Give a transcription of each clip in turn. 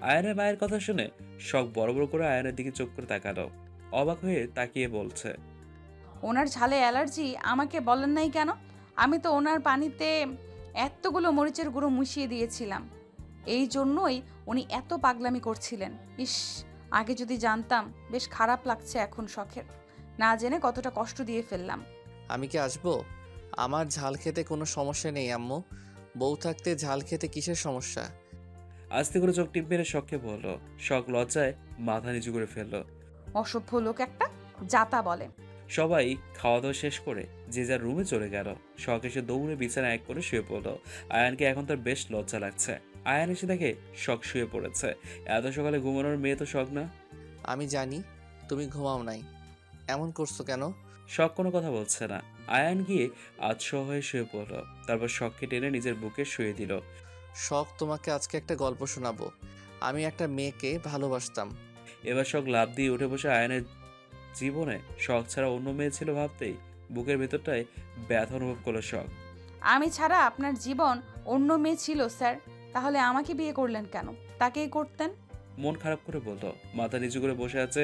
আয়ানের মায়ের কথা শুনে শখ বড় বড় করে আয়ানের দিকে চোখ করে তাকালো। অবাক হয়ে তাকিয়ে বলছে, ওনার ঝালে অ্যালার্জি আমাকে বলেন নাই কেন? আমি তো ওনার পানিতে এতগুলো মরিচের গুঁড়ো মিশিয়ে দিয়েছিলাম। এই জন্যই উনি এত পাগলামি করছিলেন। ইস, আগে যদি জানতাম। বেশ খারাপ লাগছে এখন শখের। না জেনে কতটা কষ্ট দিয়ে ফেললাম। আমি কি আসবো? আমার ঝাল খেতে কোনো সমস্যা নেই আম্মু। বউ থাকতে ঝাল খেতে কিসের সমস্যা? আস্তে করে চোখ টিপ মেরে শখকে বলল। শখ লজ্জায় মাথা নিচু করে ফেললো। অসভ্য লোক একটা, যাতা বলে। সবাই খাওয়া দাওয়া শেষ করে যে যার রুমে চলে গেল। শখ এসে দৌড়ে বিছানায় এক করে শুয়ে পড়লো। আয়ানকে এখন তার বেশ লজ্জা লাগছে। আয়ান এসে দেখে শখ শুয়ে পড়েছে। এত সকালে ঘুমানোর মেয়ে তো শখ না। আমি জানি তুমি ঘুমাও নাই, এমন করছো কেন? শখ কোনো কথা বলছে না। আয়ান গিয়ে আধশোয়া হয়ে শুয়ে পড়লো। তারপর শখকে টেনে নিজের বুকে শুয়ে দিল। শখ, তোমাকে আজকে একটা গল্প শোনাবো। আমি একটা মেয়েকে ভালোবাসতাম। এবার শখ লাফ দিয়ে উঠে বসে আয়ানের জীবনে শখ ছাড়া অন্য মেয়ে ছিল ভাবতেই বুকের ভেতরটায় ব্যথা অনুভব করলো শখ। আমি ছাড়া আপনার জীবন অন্য মেয়ে ছিল স্যার। তাহলে আমাকে বিয়ে করলেন কেন? তাকেই করতেন। মন খারাপ করে বলল। মাথা নিচু করে বসে আছে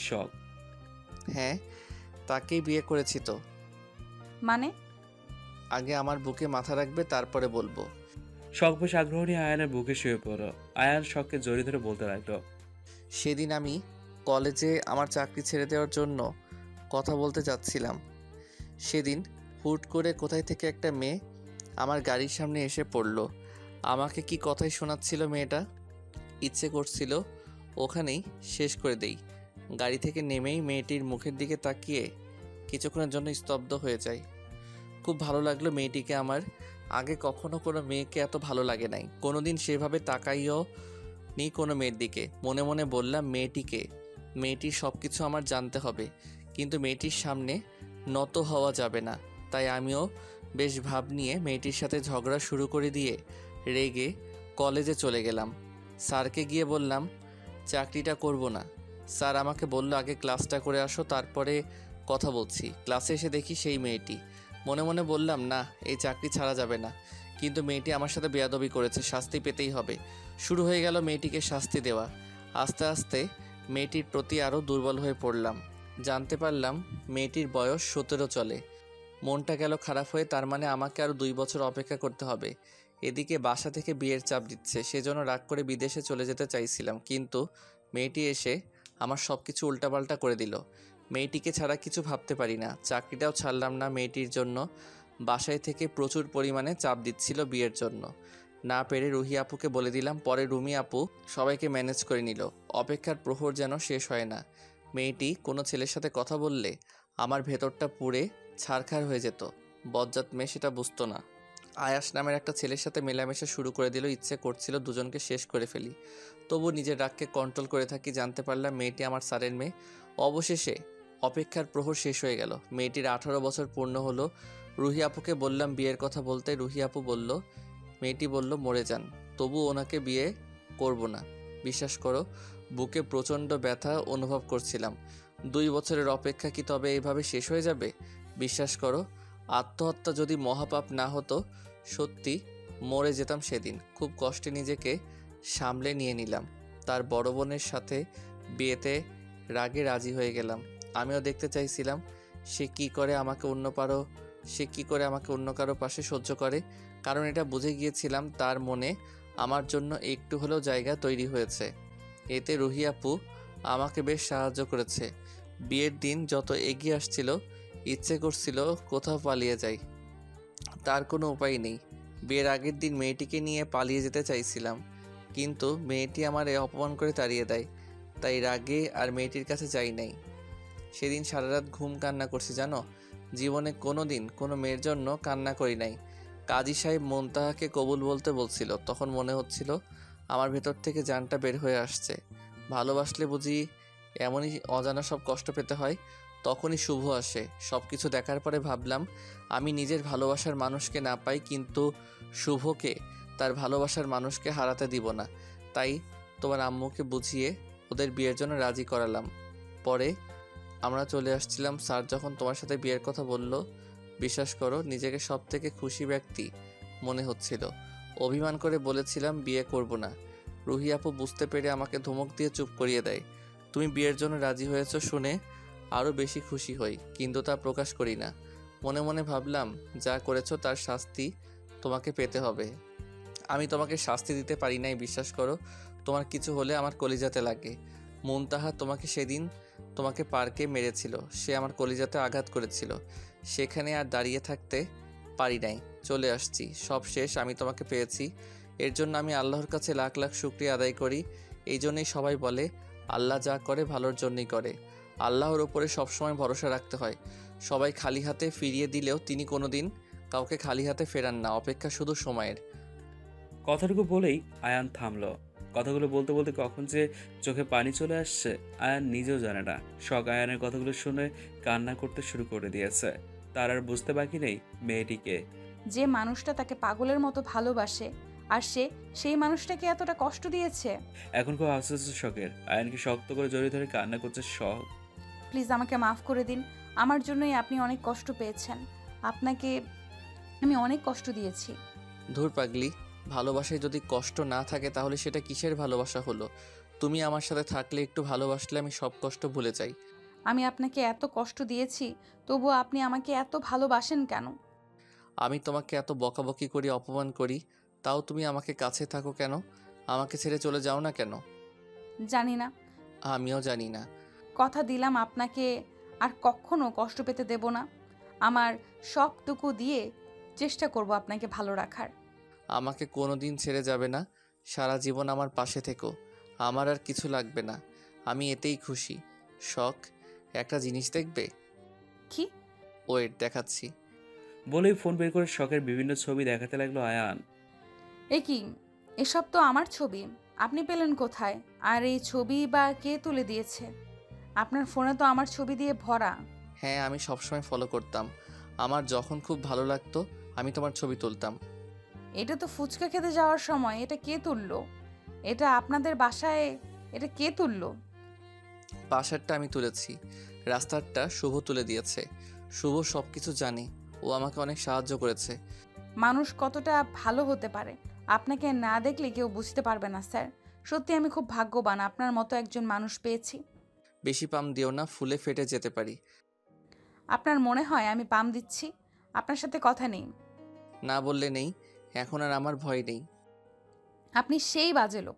শখ। হ্যাঁ, তাকেই বিয়ে করেছি তো। মানে? আগে আমার বুকে মাথা রাখবে, তারপরে বলবো। শখ বেশ আগ্রহ নিয়ে আয়ানের বুকে শুয়ে পড়ল। আয়ান শখকে জড়িয়ে ধরে বলতে লাগলো, সেদিন আমি কলেজে আমার চাকরি ছেড়ে দেওয়ার জন্য কথা বলতে যাচ্ছিলাম। সেদিন হুট করে কোথায় থেকে একটা মেয়ে আমার গাড়ির সামনে এসে পড়ল। আমাকে কি কথাই শোনাচ্ছিল মেয়েটা। ইচ্ছে করছিল ওখানেই শেষ করে দেই। গাড়ি থেকে নেমেই মেয়েটির মুখের দিকে তাকিয়ে কিছুক্ষণের জন্য স্তব্ধ হয়ে যায়। খুব ভালো লাগলো মেয়েটিকে আমার। আগে কখনো কোনো মেয়েকে এত ভালো লাগে নাই। কোনোদিন সেভাবে তাকাইও নি কোনো মেয়ের দিকে। মনে মনে বললাম, মেয়েটির সব কিছু আমার জানতে হবে, কিন্তু মেয়েটির সামনে নত হওয়া যাবে না। তাই আমিও বেশ ভাব নিয়ে মেয়েটির সাথে ঝগড়া শুরু করে দিয়ে রেগে কলেজে চলে গেলাম। স্যারকে গিয়ে বললাম চাকরিটা করব না। স্যার আমাকে বলল আগে ক্লাসটা করে আসো, তারপরে কথা বলছি। ক্লাসে এসে দেখি সেই মেয়েটি। মনে মনে বললাম, না, এই চাকরি ছাড়া যাবে না। কিন্তু মেয়েটি আমার সাথে বেয়াদবি করেছে, শাস্তি পেতেই হবে। শুরু হয়ে গেল মেয়েটিকে শাস্তি দেওয়া। আস্তে আস্তে মেয়েটির প্রতি আরও দুর্বল হয়ে পড়লাম। জানতে পারলাম মেয়েটির বয়স 17 চলে। মনটা গেল খারাপ হয়ে। তার মানে আমাকে আরও 2 বছর অপেক্ষা করতে হবে। এদিকে বাসা থেকে বিয়ের চাপ দিচ্ছে, সেজন্য রাগ করে বিদেশে চলে যেতে চাইছিলাম, কিন্তু মেয়েটি এসে আমার সব কিছু উল্টাপাল্টা করে দিল। মেয়েটিকে ছাড়া কিছু ভাবতে পারি না। চাকরিটাও ছাড়লাম না মেয়েটির জন্য। বাসায় থেকে প্রচুর পরিমাণে চাপ দিচ্ছিল বিয়ের জন্য। না পেরে রুহি আপুকে বলে দিলাম। পরে রুমি আপু সবাইকে ম্যানেজ করে নিল। অপেক্ষার প্রহর যেন শেষ হয় না। মেয়েটি কোনো ছেলের সাথে কথা বললে আমার ভেতরটা পুড়ে ছারখার হয়ে যেত। বজ্জাত মেয়ে সেটা বুঝতো না। আয়াস নামের একটা ছেলের সাথে মেলামেশা শুরু করে দিল। ইচ্ছে করছিল দুজনকে শেষ করে ফেলি, তবু নিজের রাগকে কন্ট্রোল করে থাকি। জানতে পারলাম মেয়েটি আমার স্যারের মেয়ে। অবশেষে অপেক্ষার প্রহর শেষ হয়ে গেল। মেয়েটির 18 বছর পূর্ণ হলো। রুহি আপুকে বললাম বিয়ের কথা বলতে। রুহি আপু বলল, মেয়েটি বলল মরে যান, তবু ওনাকে বিয়ে করব না। বিশ্বাস করো, বুকে প্রচণ্ড ব্যথা অনুভব করছিলাম। 2 বছরের অপেক্ষা কি তবে এইভাবে শেষ হয়ে যাবে? বিশ্বাস করো, আত্মহত্যা যদি মহাপাপ না হতো, সত্যি মরে যেতাম সেদিন। খুব কষ্টে নিজেকে সামলে নিয়ে নিলাম। তার বড় বোনের সাথে বিয়েতে রাগে রাজি হয়ে গেলাম। আমিও দেখতে চাইছিলাম সে কি করে আমাকে অন্য কারো পাশে সহ্য করে, কারণ এটা বুঝে গিয়েছিলাম তার মনে আমার জন্য একটু হলেও জায়গা তৈরি হয়েছে। এতে রুহি আপু আমাকে বেশ সাহায্য করেছে। বিয়ের দিন যত এগিয়ে আসছিল, ইচ্ছে করছিল কোথাও পালিয়ে যাই। তার কোনো উপায় নেই। বিয়ের আগের দিন মেয়েটিকে নিয়ে পালিয়ে যেতে চাইছিলাম, কিন্তু মেয়েটি আমারে অপমান করে তাড়িয়ে দেয়। তাই রাগে আর মেয়েটির কাছে যাই নাই। সেদিন সারা রাত ঘুম কান্না করছি জানো। জীবনে কোনো দিন কোনো মেয়ের জন্য কান্না করি নাই। কাজী সাহেব মুনতাহাকে কবুল বলতে বলছিল, তখন মনে হচ্ছিল আমার ভেতর থেকে জানটা বের হয়ে আসছে। ভালোবাসলে বুঝি এমনই অজানা সব কষ্ট পেতে হয়। তখনই শুভ আসে। সব কিছু দেখার পরে ভাবলাম আমি নিজের ভালোবাসার মানুষকে না পাই, কিন্তু শুভকে, তার ভালোবাসার মানুষকে হারাতে দিব না। তাই তোমার আম্মুকে বুঝিয়ে ওদের বিয়ের জন্য রাজি করালাম। পরে আমরা চলে আসছিলাম। স্যার যখন তোমার সাথে বিয়ের কথা বলল, বিশ্বাস করো নিজেকে সব থেকে খুশি ব্যক্তি মনে হচ্ছিল। অভিমান করে বলেছিলাম বিয়ে করব না। রুহি আপু বুঝতে পেরে আমাকে ধমক দিয়ে চুপ করিয়ে দেয়। তুমি বিয়ের জন্য রাজি হয়েছো শুনে আরও বেশি খুশি হই, কিন্তু তা প্রকাশ করি না। মনে মনে ভাবলাম, যা করেছো তার শাস্তি তোমাকে পেতে হবে। আমি তোমাকে শাস্তি দিতে পারি নাই, বিশ্বাস করো। তোমার কিছু হলে আমার কলিজাতে লাগে। মুনতাহা তোমাকে সেদিন তোমাকে পার্কে মেরেছিল, সে আমার কলিজাতে আঘাত করেছিল। সেখানে আর দাঁড়িয়ে থাকতে পারি নাই, চলে আসছি। সব শেষ, আমি তোমাকে পেয়েছি। এর জন্য আমি আল্লাহর কাছে লাখ লাখ শুকরিয়া আদায় করি। এই জন্যই সবাই বলে, আল্লাহ যা করে ভালোর জন্যই করে। আল্লাহর ওপরে সবসময় ভরসা রাখতে হয়। সবাই খালি হাতে ফিরিয়ে দিলেও তিনি কোনোদিন কাউকে খালি হাতে ফেরান না, অপেক্ষা শুধু সময়ের। কথাটুকু বলেই আয়ান থামলো। কথাগুলো বলতে বলতে কখন যে চোখে পানি চলে আসছে আয়ান নিজেও জানে না। শখ আয়ানের কথাগুলো শুনে কান্না করতে শুরু করে দিয়েছে। তার আর বুঝতে বাকি নেই মেয়েটিকে। যে মানুষটা তাকে পাগলের মতো ভালোবাসে আর সেই মানুষটাকে এতটা কষ্ট দিয়েছে। এখন খুব আফসোস শখের। আয়ানকে শক্ত করে জড়িয়ে ধরে কান্না করছে শখ। প্লিজ আমাকে মাফ করে দিন। আমার জন্যই আপনি অনেক কষ্ট পেয়েছেন। আপনাকে আমি অনেক কষ্ট দিয়েছি। ধুর পাগলি, ভালোবাসায় যদি কষ্ট না থাকে তাহলে সেটা কিসের ভালোবাসা হলো? তুমি আমার সাথে থাকলে, একটু ভালোবাসলে আমি সব কষ্ট ভুলে যাই। আমি আপনাকে এত কষ্ট দিয়েছি, তবুও আপনি আমাকে এত ভালোবাসেন কেন? আমি তোমাকে এত বকাবকি করি, অপমান করি, তাও তুমি আমাকে কাছে থাকো কেন? আমাকে ছেড়ে চলে যাও না কেন? জানি না। আমিও জানি না। কথা দিলাম আপনাকে আর কখনো কষ্ট পেতে দেব না। আমার সবটুকু দিয়ে চেষ্টা করব আপনাকে ভালো রাখার। আমাকে কোনোদিন ছেড়ে যাবে না। সারা জীবন আমার পাশে থেকো। আমার আর কিছু লাগবে না, আমি এতেই খুশি। শখ, একটা জিনিস দেখবে? কি? ওয়েট, দেখাচ্ছি। বলেই ফোন বের করে শখের বিভিন্ন ছবি দেখাতে লাগলো আয়ান। এ কি? এসব তো আমার ছবি। আপনি পেলেন কোথায়? আর এই ছবি বা কে তুলে দিয়েছে? আপনার ফোনে তো আমার ছবি দিয়ে ভরা। হ্যাঁ, আমি সবসময় ফলো করতাম। আমার যখন খুব ভালো লাগতো আমি তোমার ছবি তুলতাম। এটা তো ফুচকা খেতে যাওয়ার সময়। এটা কে তুললো? এটা আপনাদের বাসায় এটা কে তুললো? বাসারটা আমি তুলেছি, রাস্তারটা শুভ তুলে দিয়েছে। শুভ সব কিছু জানে, ও আমাকে অনেক সাহায্য করেছে। মানুষ কতটা ভালো হতে পারে আপনাকে না দেখলে কেউ বুঝতে পারবে না স্যার। সত্যি আমি খুব ভাগ্যবান আপনার মতো একজন মানুষ পেয়েছি। বেশি পাম দিও না, ফুলে ফেটে যেতে পারি। আপনার মনে হয় আমি পাম দিচ্ছি? আপনার সাথে কথা নেই। না বললে নেই, এখন আর আমার ভয় নেই। আপনি সেই বাজে লোক।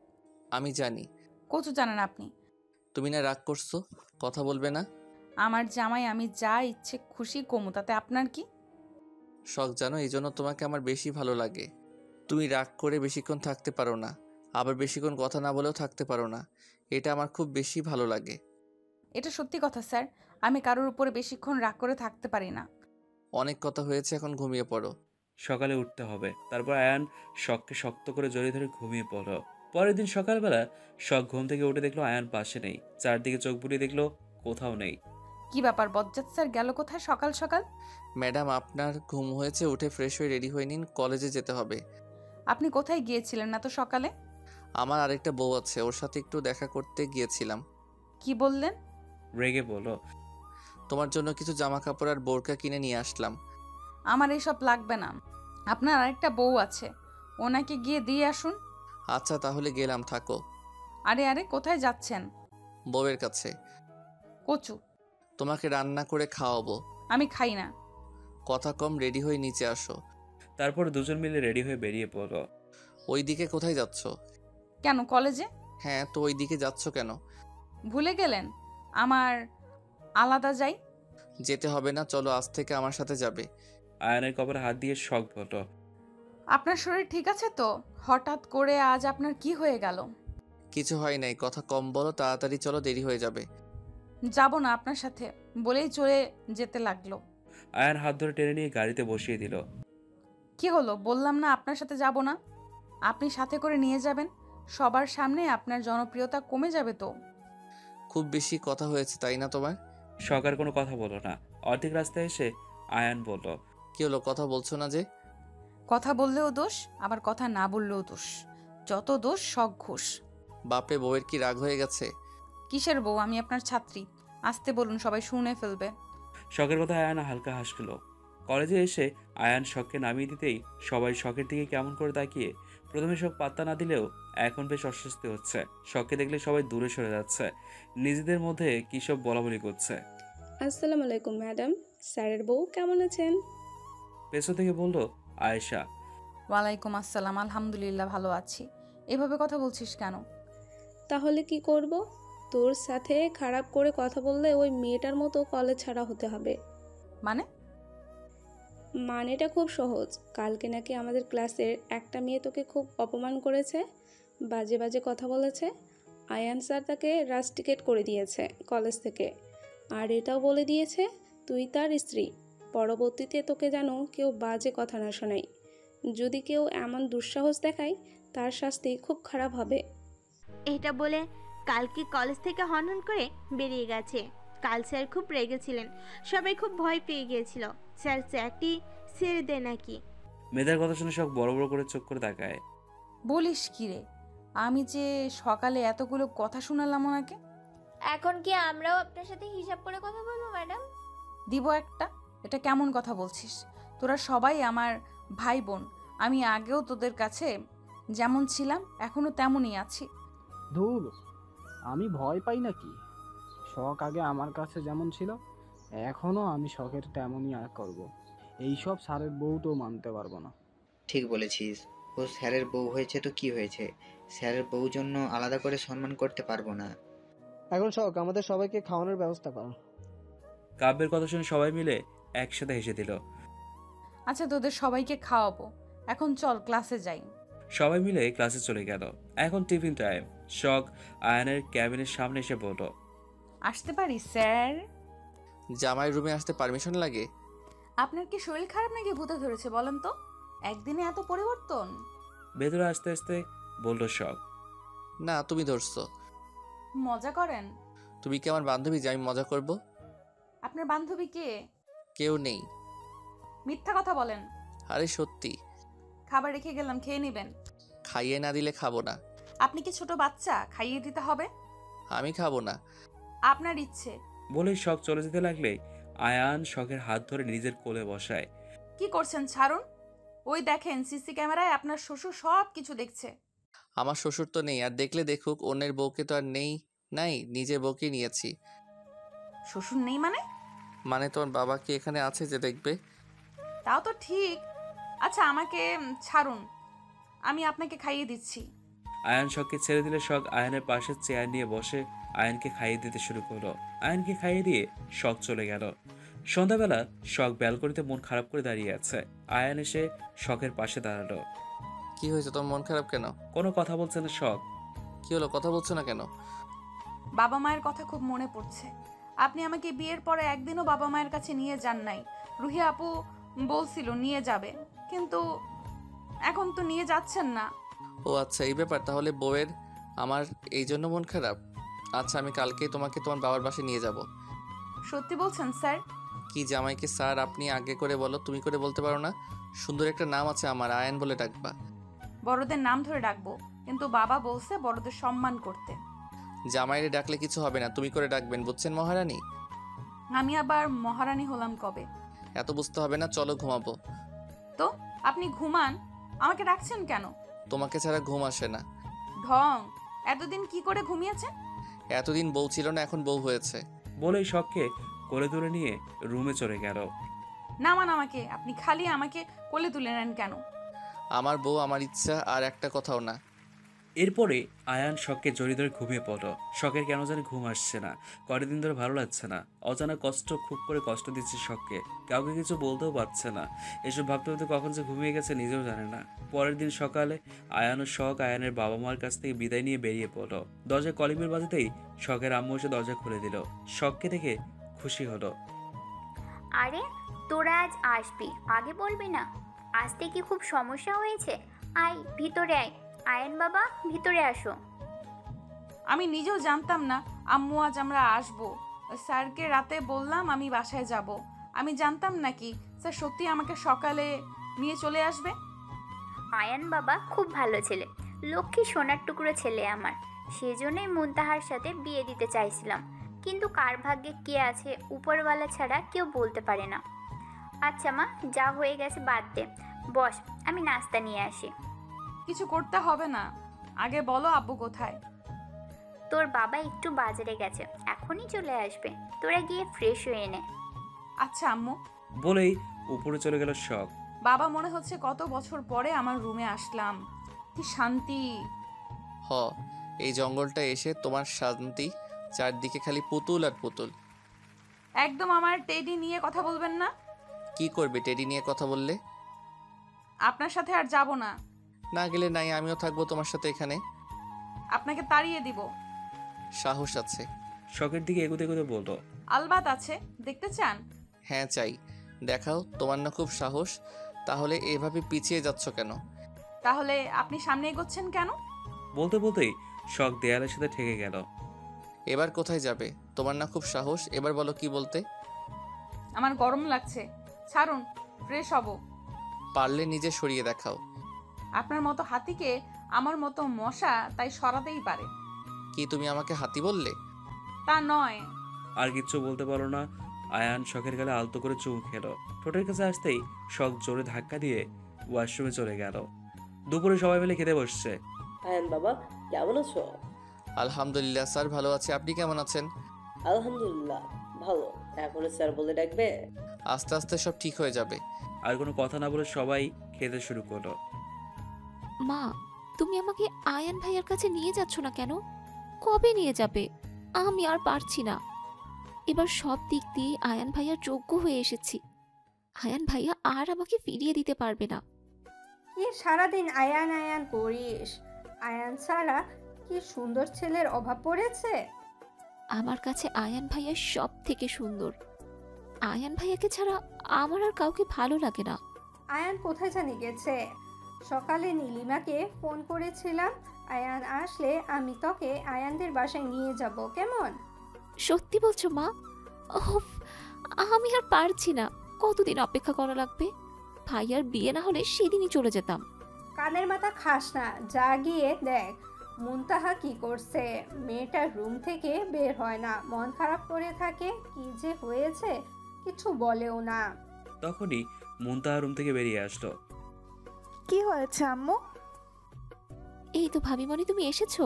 আমি জানি। কচু জানেন আপনি? তুমি না রাগ করছো, কথা বলবে না? আমার জামাই, আমি যা ইচ্ছে খুশি কমু, তাতে আপনার কি? শখ জানো, এই জন্য তোমাকে আমার বেশি ভালো লাগে। তুমি রাগ করে বেশিক্ষণ থাকতে পারো না, আবার বেশিক্ষণ কথা না বলেও থাকতে পারো না। এটা আমার খুব বেশি ভালো লাগে। এটা সত্যি কথা স্যার। আমি কারোর উপরে বেশিক্ষণ রাগ করে থাকতে পারি না। অনেক কথা হয়েছে, এখন ঘুমিয়ে পড়ো। সকালে উঠতে হবে। তারপর আয়ান শখকে শক্ত করে জড়িয়ে ধরে ঘুমিয়ে পড়ল। পরের দিন সকালবেলা শখ ঘুম থেকে উঠে দেখলো আয়ান পাশে নেই। চারদিকে চোখ বুলিয়ে দেখলো কোথাও নেই। কি ব্যাপার, বজ্জাত স্যার গেল কোথায় সকাল সকাল? ম্যাডাম, আপনার ঘুম হয়েছে, উঠে ফ্রেশ হয়ে রেডি হয়ে নিন, কলেজে যেতে হবে। আপনি কোথায় গিয়েছিলেন না তো সকালে? আমার আরেকটা বউ আছে, ওর সাথে একটু দেখা করতে গিয়েছিলাম। কি বললেন? রেগে বলল, তোমার জন্য কিছু জামা কাপড় আর বোরকা কিনে নিয়ে আসলাম। আমার এসব লাগবে না। আপনার আরেকটা বউ আছে, ওনাকে গিয়ে দিয়ে আসুন। আচ্ছা তাহলে গেলাম, থাকো। আরে আরে, কোথায় যাচ্ছেন? বউয়ের কাছে। কচু। তোমাকে রান্না করে খাওয়াবো। আমি খাই না। কথা কম, রেডি হয়ে নিচে আসো। তারপর দুজন মিলে রেডি হয়ে বেরিয়ে পড়ল। ওই দিকে কোথায় যাচ্ছ? কেন, কলেজে? হ্যাঁ, তো ওই দিকে যাচ্ছ কেন? ভুলে গেলেন আমার আলাদা যাই? যেতে হবে না, চলো, আজ থেকে আমার সাথে যাবে। আয়ানের কপালে হাত দিয়ে শখ বলল, আপনার শরীর ঠিক আছে তো? হঠাৎ করে আজ আপনার কি হয়ে গেল? কিছু হয় নাই, কথা কম বলো, তাড়াতাড়ি চলো, দেরি হয়ে যাবে। যাব না আপনার সাথে বলেই চলে যেতে লাগলো। আয়ান হাত ধরে টেনে নিয়ে গাড়িতে বসিয়ে দিল। কি হলো, বললাম না আপনার সাথে যাব না? আপনি সাথে করে নিয়ে যাবেন, সবার সামনে আপনার জনপ্রিয়তা কমে যাবে তো। খুব বেশি কথা হয়েছে তাই না তোমার? শখ আর কোনো কথা বলল না। অর্ধেক রাস্তায় এসে আয়ান বলল, কি হলো, কথা বলছো না যে? কথা বললেও দোষ, আবার কথা না বললেও দোষ। যত দোষ শখ ঘোষ। বাপরে, বউয়ের কি রাগ হয়ে গেছে? কিসের বউ? আমি আপনার ছাত্রী। আসতে বলুন, সবাই শুনে ফেলবে। শখের কথা আয়ান হালকা হাসল। কলেজে এসে আয়ান শখকে নামিয়ে দিতেই সবাই শখের দিকে কেমন করে তাকিয়ে প্রথমে শখ পাত্তা না দিলেও এখন বেশ অস্বস্তি হচ্ছে। শখকে দেখলে সবাই দূরে সরে যাচ্ছে, নিজেদের মধ্যে কী সব বলাবলি করছে। আসসালামু আলাইকুম ম্যাডাম, স্যারের বউ কেমন আছেন? পেছন থেকে বলল আয়েশা। ওয়ালাইকুম আসসালাম, আলহামদুলিল্লাহ ভালো আছি। এভাবে কথা বলছিস কেন? তাহলে কি করব? তোর সাথে খারাপ করে কথা বললে ওই মেয়েটার মতো কলেজ ছাড়া হতে হবে। মানে? মানেটা খুব সহজ। কালকে নাকি আমাদের ক্লাসের একটা মেয়ে তোকে খুব অপমান করেছে, বাজে বাজে কথা বলেছে। আয়ান স্যার তাকে রাস্টিকেট করে দিয়েছে কলেজ থেকে, আর এটাও বলে দিয়েছে তুই তার স্ত্রী। পরবর্তীতে তোকে যেন কেউ বাজে কথা না শোনায়। যদি কেউ এমন দুঃসাহস দেখায় তার শাস্তি খুব খারাপ হবে। এটা বলে কালকে কলেজ থেকে হনহন করে বেরিয়ে গেছে। কাল স্যার খুব রেগেছিলেন, সবাই খুব ভয় পেয়ে গিয়েছিল স্যার চাকরি ছেড়ে দেয় নাকি। মেয়েদের কথা শুনে শখ বড় বড় করে চোখ করে তাকায়। বলিস কি রে? আমি যে সকালে এতগুলো কথা শোনালাম ওনাকে। এখন কি আমরাও আপনার সাথে হিসাব করে কথা বলবো ম্যাডাম? দিব একটা। এটা কেমন কথা বলছিস? তোরা সবাই আমার ভাই বোন। আমি আগেও তোদের কাছে যেমন ছিলাম এখনো তেমনই আছি। ধুর, আমি ভয় পাই নাকি? শখ আগে আমার কাছে যেমন ছিল এখনও আমি শখের তেমনই আর করব। এইসব স্যারের বউটাও মানতে পারবো না। ঠিক বলেছিস। ও স্যারের বউ হয়েছে তো কি হয়েছে, স্যারের বউ জন্য আলাদা করে সম্মান করতে পারবো না। এখন শখ আমাদের সবাইকে খাওয়ানোর ব্যবস্থা কর। কাব্যের কথা শুনে সবাই মিলে একসাথে হেসে দিল। আচ্ছা, তোদের সবাইকে খাওয়াবো। এখন চল ক্লাসে যাই। সবাই মিলে ক্লাসে চলে গেল। এখন টিফিন টাইম। শখ আয়ানের ক্যাবিনের সামনে এসে বলল, আসতে পারি স্যার? জামাইয়ের রুমে আসতে পারমিশন লাগে? আপনার কি শরীর খারাপ নাকি ভূতে ধরেছে বলেন তো? একদিনে এত পরিবর্তন? ভেতরে আসতে আসতে বলল শখ। না, তুমি ধরছো। মজা করেন? তুমি কি আমার বান্ধবী যে আমি মজা করব? আপনার বান্ধবী কে? কেউ নেই। মিথ্যা কথা বলেন। আরে সত্যি। খাবার রেখে গেলাম, খেয়ে নেবেন। খাইয়ে না দিলে খাবো না। আপনি কি ছোট বাচ্চা? খাইয়ে দিতে হবে? আমি খাবো না। আপনার ইচ্ছে। বলে শখ চলে যেতে লাগলে আয়ান শখের হাত ধরে নিজের কোলে বসায়। কি করছেন? ছাড়ুন। ওই দেখেন, সিসি ক্যামেরায় আপনার শ্বশুর সব কিছু দেখছে। আমার শ্বশুর তো নেই, আর দেখলে দেখুক, অন্যের বউকে তো আর নেই। নাই, নিজের বউকে নিয়েছি। শ্বশুর নেই মানে? মানে তোমার বাবা কি এখানে আছে যে দেখবে? তাও তো ঠিক। আচ্ছা, আমাকে ছাড়ুন, আমি আপনাকে খাইয়ে দিচ্ছি। আয়ান শখকে ছেড়ে দিলে শখ আয়ানের পাশে চেয়ার নিয়ে বসে আয়ানকে খাইয়ে দিতে শুরু করলো। আয়ানকে খাইয়ে দিয়ে শখ চলে গেল। সন্ধ্যাবেলা শখ ব্যালকনিতে মন খারাপ করে দাঁড়িয়ে আছে। আয়ান এসে শখের পাশে দাঁড়ালো। কি হয়েছে, তোমার মন খারাপ কেন? কোনো কথা বলছে না শখ। কি হলো, কথা বলছো না কেন? বাবা মায়ের কথা খুব মনে পড়ছে। আপনি আমাকে বিয়ের পরে একদিনও বাবা মায়ের কাছে নিয়ে যান নাই। রুহি আপু বলছিল নিয়ে যাবে, কিন্তু এখন তো নিয়ে যাচ্ছেন না। ও আচ্ছা, এই ব্যাপার। তাহলে বউয়ের আমার এই জন্য মন খারাপ? আচ্ছা, আমি কালকেই তোমাকে তোমার বাবার বাসায় নিয়ে যাব। সত্যি বলছেন স্যার? কি জামাইকে স্যার আপনি আগে করে বলো, তুমি করে বলতে পারো না? সুন্দর একটা নাম আছে আমার, আয়ান বলে ডাকবা। বড়দের নাম ধরে ডাকবো, কিন্তু বাবা বলছে বড়দের সম্মান করতে। জামাইরে ডাকলে কিছু হবে না, তুমি করে ডাকবেন, বুঝছেন মহারানী? আমি আবার মহারানী হলাম কবে? এত বুঝতে হবে না, চলো ঘুমাবো। তো আপনি ঘুমান, আমাকে ডাকছেন কেন? তোমাকে ছাড়া ঘুম আসে না। ঢং! এতদিন কি করে ঘুমিয়েছেন? এতদিন বউ ছিল না, এখন বউ হয়েছে। বলেই শখকে কোলে তুলে নিয়ে রুমে চলে গেল। নামান আমাকে। আপনি খালি আমাকে কোলে তুলে নেন কেন? আমার বউ, আমার ইচ্ছা, আর একটা কথাও না। এরপরে আয়ান শখকে জড়িয়ে ধরে ঘুমিয়ে পড়ল। শখের কেন জানি ঘুম আসছে না, কয়েকদিন ধরে ভালো লাগছে না। অজানা কষ্ট খুব করে কষ্ট দিচ্ছে শখকে, কাউকে কিছু বলতেও পারছে না। এসব ভাবতে ভাবতে কখন যে ঘুমিয়ে গেছে নিজেও জানে না। পরের দিন সকালে আয়ান ও শখ আয়ানের বাবা মার কাছ থেকে বিদায় নিয়ে বেরিয়ে পড়ল। দরজায় কলিংবেল বাজাতেই শখের আম্মু এসে দরজা খুলে দিল। শখকে দেখে খুশি হলো। আরে তোরা আজ আসবি, আগে বলবি না? আসতে কি খুব সমস্যা হয়েছে? আয় ভিতরে আয়। আয়ন বাবা, ভিতরে আসো। আমি নিজেও জানতাম না আম্মু আজ আমরা আসবো। স্যারকে রাতে বললাম আমি বাসায় যাব। আমি জানতাম নাকি স্যার সত্যি আমাকে সকালে নিয়ে চলে আসবে? আয়ন বাবা খুব ভালো ছেলে, লক্ষ্মী সোনার টুকরো ছেলে আমার। সেজন্যই মুনতাহার সাথে বিয়ে দিতে চাইছিলাম, কিন্তু কার ভাগ্যে কে আছে উপরওয়ালা ছাড়া কেউ বলতে পারে না। আচ্ছা মা, যা হয়ে গেছে বাদ দে, বস, আমি নাস্তা নিয়ে আসি। কিছু করতে হবে না, আগে বলো আব্বু কোথায়? তোর বাবা একটু বাজারে গেছে, এখনই চলে আসবে। তোরা গিয়ে ফ্রেশ হয়ে নে। আচ্ছা আম্মু। বলেই উপরে চলে গেল শখ। বাবা, মনে হচ্ছে কত বছর পরে আমার রুমে আসলাম, কি শান্তি। হ, এই জঙ্গলটা এসে তোমার শান্তি, চারদিকে খালি পুতুল আর পুতুল। একদম আমার টেডি নিয়ে কথা বলবেন না। কি করবে টেডি নিয়ে কথা বললে? আপনার সাথে আর যাব না। না গেলে নাই, আমিও থাকবো তোমার সাথে এখানে। আপনাকে তাড়িয়ে দিব। সাহস আছে? শখের দিকে এগোতে এগোতে বলল। আলবাত আছে, দেখতে চান? হ্যাঁ চাই, দেখাও। তোমার না খুব সাহস, তাহলে এভাবে পিছিয়ে যাচ্ছ কেন? তাহলে আপনি সামনে এগোচ্ছেন কেন? বলতে বলতেই শখ দেয়ালের সাথে ঠেকে গেল। এবার কোথায় যাবে? তোমার না খুব সাহস, এবার বলো কি বলতে। আমার গরম লাগছে, ছাড়ুন, ফ্রেশ হব। পারলে নিজে সরিয়ে দেখাও। আপনার মতো হাতিকে আমার মতো মশা তাই সরাতেই পারে। কি তুমি আমাকে হাতি বললে? তা নয়। আর কিচ্ছু বলতে পারো না। আয়ান শখের গালে আলতো করে চুমু খেলো। ঠোঁটের কাছে আসতেই শখ জোরে ধাক্কা দিয়ে ওয়াশরুমে চলে গেল। দুপুরে সবাই মিলে খেতে বসছে। আয়ান বাবা, কেমন আছো? আলহামদুলিল্লাহ স্যার, ভালো আছি। আপনি কেমন আছেন? আলহামদুলিল্লাহ ভালো। এখন স্যার বলে ডাকবে? আস্তে আস্তে সব ঠিক হয়ে যাবে। আর কোনো কথা না বলে সবাই খেতে শুরু করলো। মা, তুমি আমাকে আয়ান ভাইয়ার কাছে নিয়ে যাচ্ছ না কেন? কবে নিয়ে যাবে? আমি আর পারছি না। এবার সব দিক দিয়ে আয়ান ভাইয়ার যোগ্য হয়ে এসেছি। আয়ান ভাইয়া আর আমাকে ফিরিয়ে দিতে পারবে না। কি সারাদিন আয়ান আয়ান করিস? আয়ান ছাড়া কি সুন্দর ছেলের অভাব পড়েছে? আমার কাছে আয়ান ভাইয়া সব থেকে সুন্দর। আয়ান ভাইয়াকে ছাড়া আমার আর কাউকে ভালো লাগে না। আয়ান কোথায় জানি গেছে? সকালে নীলিমাকে ফোন করেছিলাম, আয়ান আসলে আমি তোকে আয়ানদের বাসায় নিয়ে যাব, কেমন? সত্যি বলছো মা? ওহ, আমি আর পারছি না। কতদিন অপেক্ষা করা লাগবে? ভাইয়ার বিয়ে না হলে সেদিনই চলে যেতাম। কানের মাথা খাস না, যা গিয়ে দেখ মুনতাহা কি করছে। মেয়েটার রুম থেকে বের হয় না, মন খারাপ করে থাকে। কি যে হয়েছে কিছু বলেও না। তখনই মুনতাহা রুম থেকে বেরিয়ে আসলো। কি হয়েছে আম্মু? এই তো ভাবিমণি, তুমি এসেছো।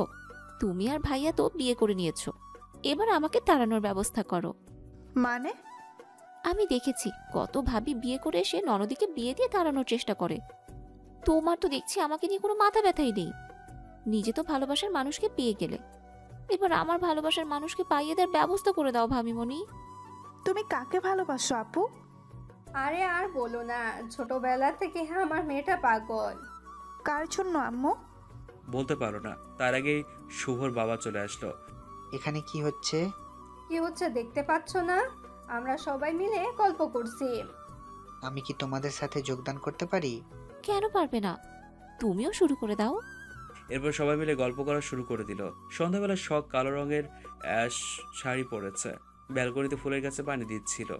তুমি আর ভাইয়া তো বিয়ে করে নিয়েছো, এবার আমাকে তাড়ানোর ব্যবস্থা করো। মানে? আমি দেখেছি কত ভাবি বিয়ে করে এসে ননদিকে বিয়ে দিয়ে তাড়ানোর চেষ্টা করে। তোমার তো দেখছি আমাকে নিয়ে কোনো মাথা ব্যথাই নেই। নিজে তো ভালোবাসার মানুষকে পেয়ে গেলে, এবার আমার ভালোবাসার মানুষকে পাইয়ে দেওয়ার ব্যবস্থা করে দাও ভাবিমণি। তুমি কাকে ভালোবাসো আপু? আরে আর বলো না, ছোটবেলা থেকে আমার মেয়েটা পাগল। কার জন্য আম্মু? বলতে পারো না। তার আগেই শুভর বাবা চলে আসলো। এখানে কি হচ্ছে? কি হচ্ছে দেখতে পাচ্ছ না? আমরা সবাই মিলে গল্প করছি। আমি কি তোমাদের সাথে যোগদান করতে পারি? কেন পারবে না? তুমিও শুরু করে দাও। এরপর সবাই মিলে গল্প করা শুরু করে দিল। সন্ধ্যাবেলা শখ কালো রঙের অ্যাশ শাড়ি পরেছে, ব্যালকনিতে ফুলের গাছে পানি দিচ্ছিল।